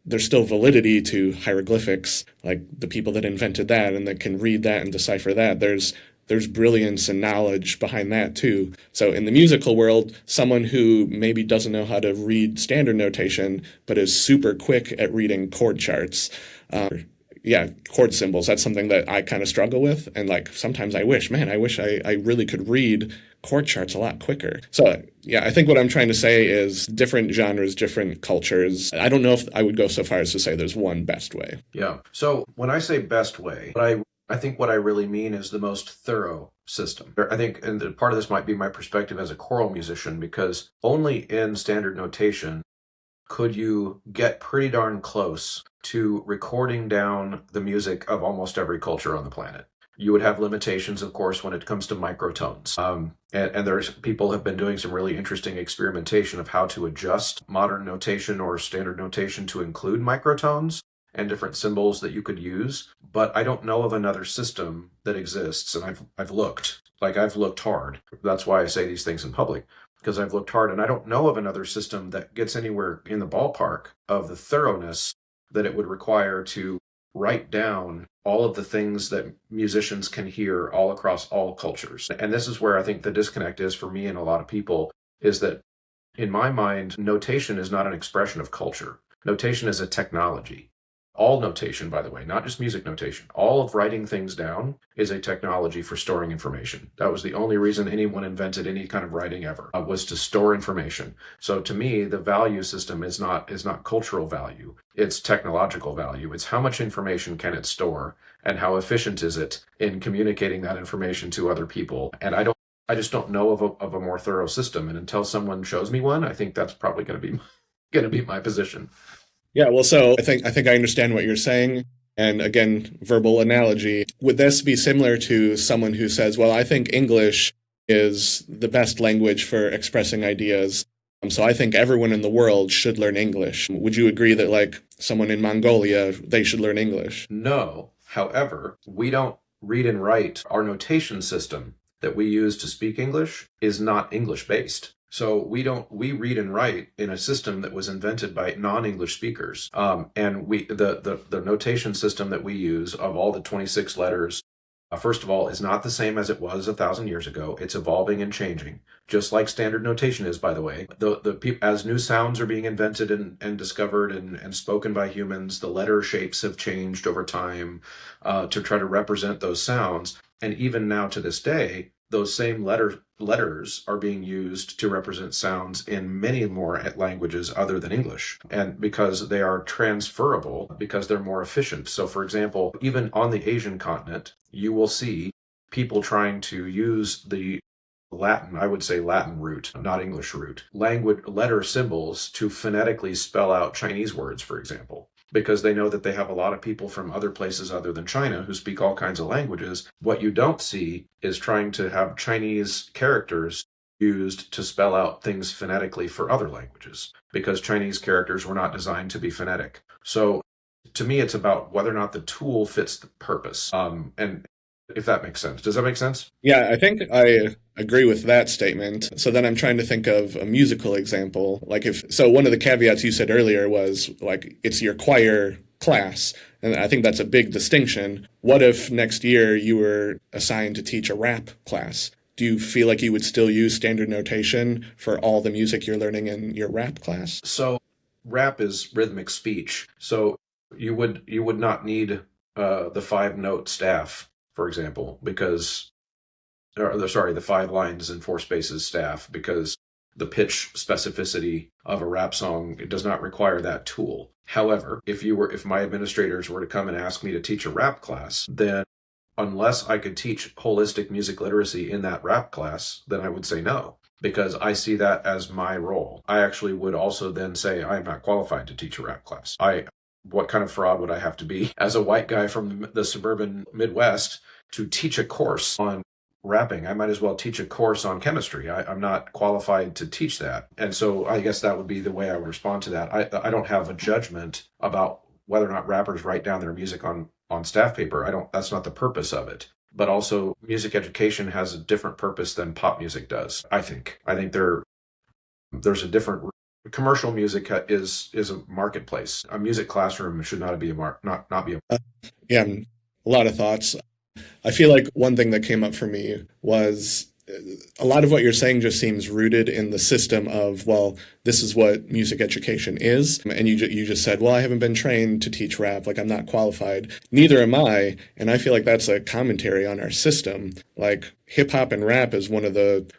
there's still validity to hieroglyphics, like the people that invented that and that can read that and decipher that. There's brilliance and knowledge behind that too. So in the musical world, someone who maybe doesn't know how to read standard notation, but is super quick at reading chord charts, chord symbols. That's something that I kind of struggle with. And like, sometimes I wish I really could read chord charts a lot quicker. So yeah, I think what I'm trying to say is different genres, different cultures. I don't know if I would go so far as to say there's one best way. Yeah. So when I say best way, I think what I really mean is the most thorough system. I think, and part of this might be my perspective as a choral musician, because only in standard notation could you get pretty darn close to recording down the music of almost every culture on the planet. You would have limitations, of course, when it comes to microtones. And there's people have been doing some really interesting experimentation of how to adjust modern notation or standard notation to include microtones and different symbols that you could use. But I don't know of another system that exists, and I've looked hard. That's why I say these things in public, because I've looked hard, and I don't know of another system that gets anywhere in the ballpark of the thoroughness that it would require to write down all of the things that musicians can hear all across all cultures. And this is where I think the disconnect is for me and a lot of people, is that in my mind, notation is not an expression of culture. Notation is a technology. All notation, by the way, not just music notation, all of writing things down is a technology for storing information. That was the only reason anyone invented any kind of writing ever, was to store information. So to me, the value system is not cultural value. It's technological value. It's how much information can it store and how efficient is it in communicating that information to other people. And I just don't know of a more thorough system. And until someone shows me one, I think that's probably going to be my position. Yeah, well, so I think I understand what you're saying. And again, verbal analogy. Would this be similar to someone who says, well, I think English is the best language for expressing ideas, so I think everyone in the world should learn English? Would you agree that like someone in Mongolia, they should learn English? No. However, we don't read and write. Our notation system that we use to speak English is not English-based. So we read and write in a system that was invented by non-English speakers. And the notation system that we use of all the 26 letters, first of all, is not the same as it was 1,000 years ago. It's evolving and changing, just like standard notation is, by the way. As new sounds are being invented and discovered and spoken by humans, the letter shapes have changed over time to try to represent those sounds. And even now to this day, those same letters are being used to represent sounds in many more languages other than English. And because they are transferable, because they're more efficient. So for example, even on the Asian continent, you will see people trying to use the Latin, I would say Latin root, not English root, letter symbols to phonetically spell out Chinese words, for example. Because they know that they have a lot of people from other places other than China who speak all kinds of languages. What you don't see is trying to have Chinese characters used to spell out things phonetically for other languages, because Chinese characters were not designed to be phonetic. So to me, it's about whether or not the tool fits the purpose. And if that makes sense. Does that make sense? Yeah, I think I agree with that statement. So then I'm trying to think of a musical example. One of the caveats you said earlier was like, it's your choir class. And I think that's a big distinction. What if next year you were assigned to teach a rap class? Do you feel like you would still use standard notation for all the music you're learning in your rap class? So rap is rhythmic speech. So you would not need the 5-note staff, for example, the 5 lines and 4 spaces staff, because the pitch specificity of a rap song, it does not require that tool. However, if my administrators were to come and ask me to teach a rap class, then unless I could teach holistic music literacy in that rap class, then I would say no, because I see that as my role. I actually would also then say I'm not qualified to teach a rap class. What kind of fraud would I have to be as a white guy from the suburban Midwest to teach a course on rapping? I might as well teach a course on chemistry. I'm not qualified to teach that. And so I guess that would be the way I would respond to that. I don't have a judgment about whether or not rappers write down their music on staff paper. That's not the purpose of it. But also music education has a different purpose than pop music does, I think. I think there's a different. Commercial music is a marketplace. A music classroom should not be not be a. Yeah, a lot of thoughts. I feel like one thing that came up for me was a lot of what you're saying just seems rooted in the system of, well, this is what music education is. And you just said, well, I haven't been trained to teach rap. Like, I'm not qualified. Neither am I. And I feel like that's a commentary on our system. Like, hip hop and rap is one of the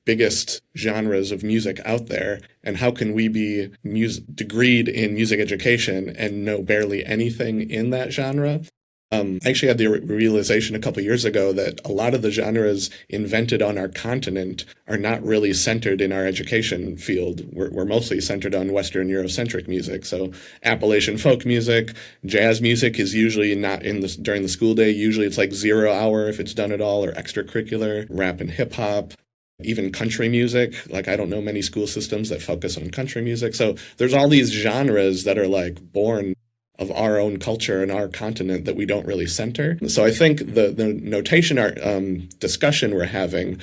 biggest genres of music out there, and how can we be degreed in music education and know barely anything in that genre? I actually had the realization a couple years ago that a lot of the genres invented on our continent are not really centered in our education field. We're mostly centered on Western Eurocentric music. So Appalachian folk music, jazz music is usually not during the school day. Usually it's like 0 hour if it's done at all, or extracurricular. Rap and hip hop. Even country music, I don't know many school systems that focus on country music. So there's all these genres that are born of our own culture and our continent that we don't really center. So I think the notation discussion we're having,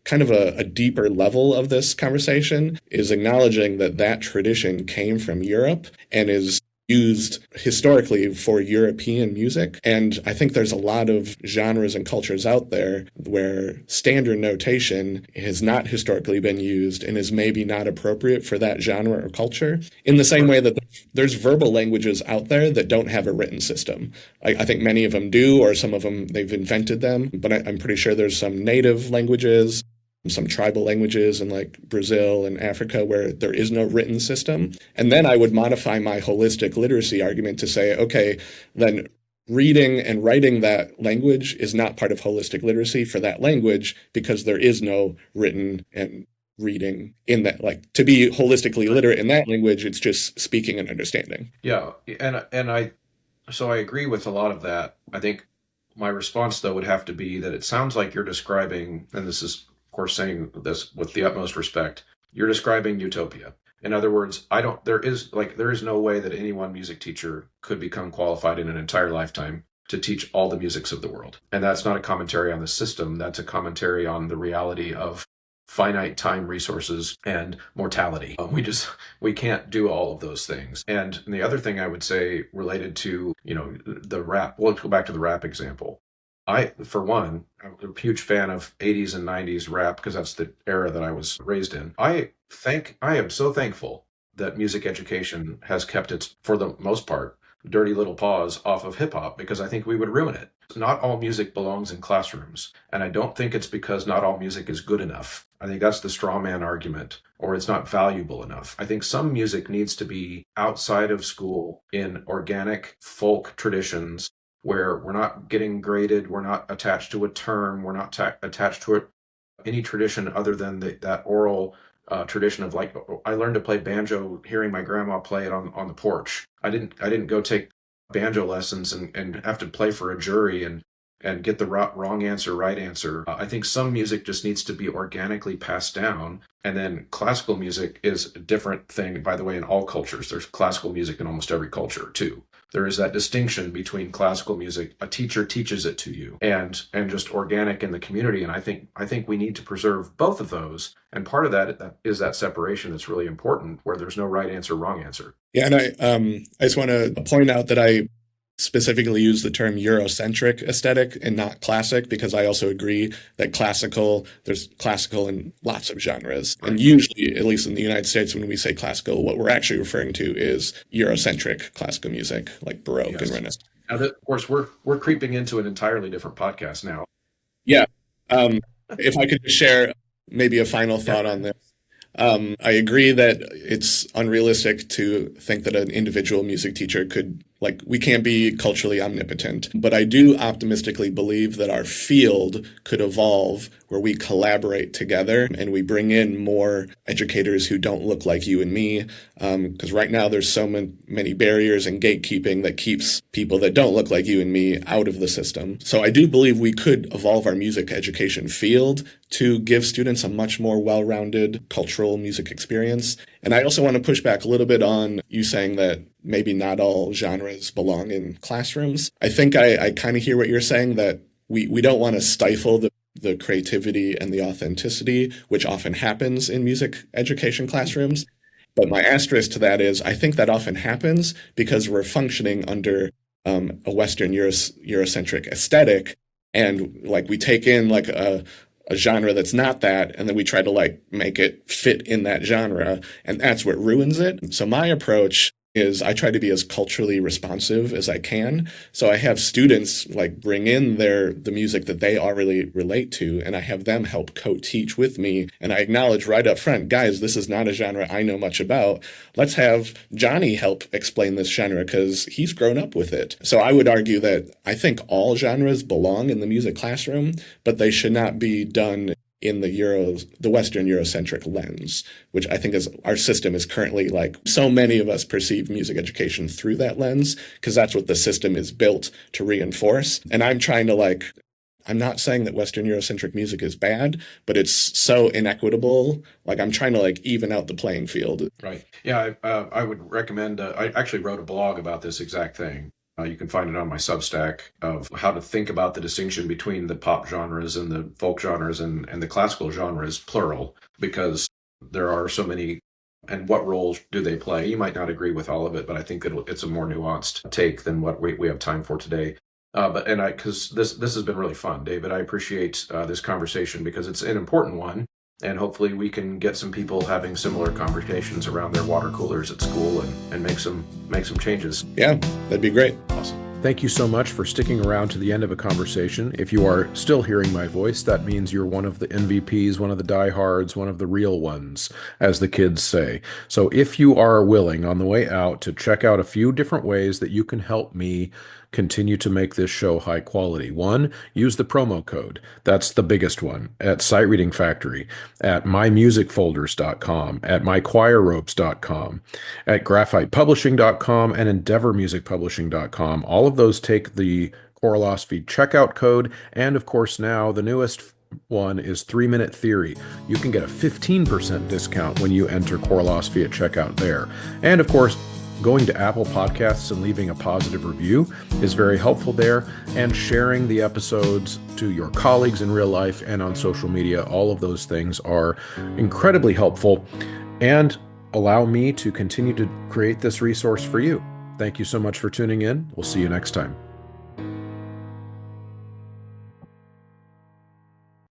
kind of a deeper level of this conversation, is acknowledging that tradition came from Europe and is used historically for European music. And I think there's a lot of genres and cultures out there where standard notation has not historically been used and is maybe not appropriate for that genre or culture. In the same way that there's verbal languages out there that don't have a written system. I think many of them do, or some of them, they've invented them. But I'm pretty sure there's some native languages, some tribal languages in Brazil and Africa where there is no written system. And then I would modify my holistic literacy argument to say, okay, then reading and writing that language is not part of holistic literacy for that language, because there is no written and reading in that. To be holistically literate in that language, it's just speaking and understanding. Yeah, and I agree with a lot of that. I think my response, though, would have to be that it sounds like you're describing, and this is of course saying this with the utmost respect, you're describing utopia. In other words, there is no way that any one music teacher could become qualified in an entire lifetime to teach all the musics of the world. And that's not a commentary on the system. That's a commentary on the reality of finite time, resources, and mortality. We can't do all of those things. And the other thing I would say related to, the rap, let's go back to the rap example. For one, I'm a huge fan of 80s and 90s rap because that's the era that I was raised in. I am so thankful that music education has kept its, for the most part, dirty little paws off of hip hop, because I think we would ruin it. Not all music belongs in classrooms, and I don't think it's because not all music is good enough. I think that's the straw man argument, or it's not valuable enough. I think some music needs to be outside of school in organic folk traditions, where we're not getting graded, we're not attached to a term, we're not attached to any tradition other than that oral tradition of I learned to play banjo hearing my grandma play it on the porch. I didn't go take banjo lessons and have to play for a jury and get the wrong answer, right answer. I think some music just needs to be organically passed down. And then classical music is a different thing, by the way, in all cultures. There's classical music in almost every culture too. There is that distinction between classical music, a teacher teaches it to you, and just organic in the community. And I think we need to preserve both of those. And part of that is that separation that's really important, where there's no right answer, wrong answer. Yeah, and I just want to point out that I specifically use the term Eurocentric aesthetic and not classic, because I also agree that there's classical in lots of genres. Right. And usually, at least in the United States, when we say classical, what we're actually referring to is Eurocentric classical music, like Baroque and Renaissance. Now, of course, we're creeping into an entirely different podcast now. Yeah. If I could just share maybe a final thought on this. I agree that it's unrealistic to think that an individual music teacher we can't be culturally omnipotent, but I do optimistically believe that our field could evolve where we collaborate together and we bring in more educators who don't look like you and me, because right now there's so many barriers and gatekeeping that keeps people that don't look like you and me out of the system. So I do believe we could evolve our music education field to give students a much more well-rounded cultural music experience. And I also want to push back a little bit on you saying that maybe not all genres belong in classrooms. I think I kind of hear what you're saying, that we don't want to stifle the creativity and the authenticity, which often happens in music education classrooms. But my asterisk to that is I think that often happens because we're functioning under a Western Eurocentric aesthetic, and we take in a genre that's not that, and then we try to make it fit in that genre, and that's what ruins it. So my approach is I try to be as culturally responsive as I can. So I have students bring in the music that they already relate to, and I have them help co-teach with me. And I acknowledge right up front, guys, this is not a genre I know much about. Let's have Johnny help explain this genre because he's grown up with it. So I would argue that I think all genres belong in the music classroom, but they should not be done in the Western Eurocentric lens, which I think is our system is currently so many of us perceive music education through that lens because that's what the system is built to reinforce. And I'm trying to I'm not saying that Western Eurocentric music is bad, but it's so inequitable. I'm trying to even out the playing field. Right. Yeah. I would recommend, I actually wrote a blog about this exact thing. You can find it on my Substack of how to think about the distinction between the pop genres and the folk genres and the classical genres, plural, because there are so many, and what roles do they play? You might not agree with all of it, but I think it's a more nuanced take than what we have time for today. Because this has been really fun, David. I appreciate this conversation because it's an important one. And hopefully we can get some people having similar conversations around their water coolers at school and make some changes. Yeah, that'd be great. Awesome. Thank you so much for sticking around to the end of a conversation. If you are still hearing my voice, that means you're one of the MVPs, one of the diehards, one of the real ones, as the kids say. So if you are willing on the way out to check out a few different ways that you can help me continue to make this show high quality. One, use the promo code. That's the biggest one at Sight Reading Factory, at mymusicfolders.com, at mychoirropes.com, at graphitepublishing.com, and endeavormusicpublishing.com. All of those take the Choralosophy checkout code. And of course, now the newest one is 3-Minute Theory. You can get a 15% discount when you enter Choralosophy at checkout there. And of course, going to Apple Podcasts and leaving a positive review is very helpful there, and sharing the episodes to your colleagues in real life and on social media. All of those things are incredibly helpful and allow me to continue to create this resource for you. Thank you so much for tuning in. We'll see you next time.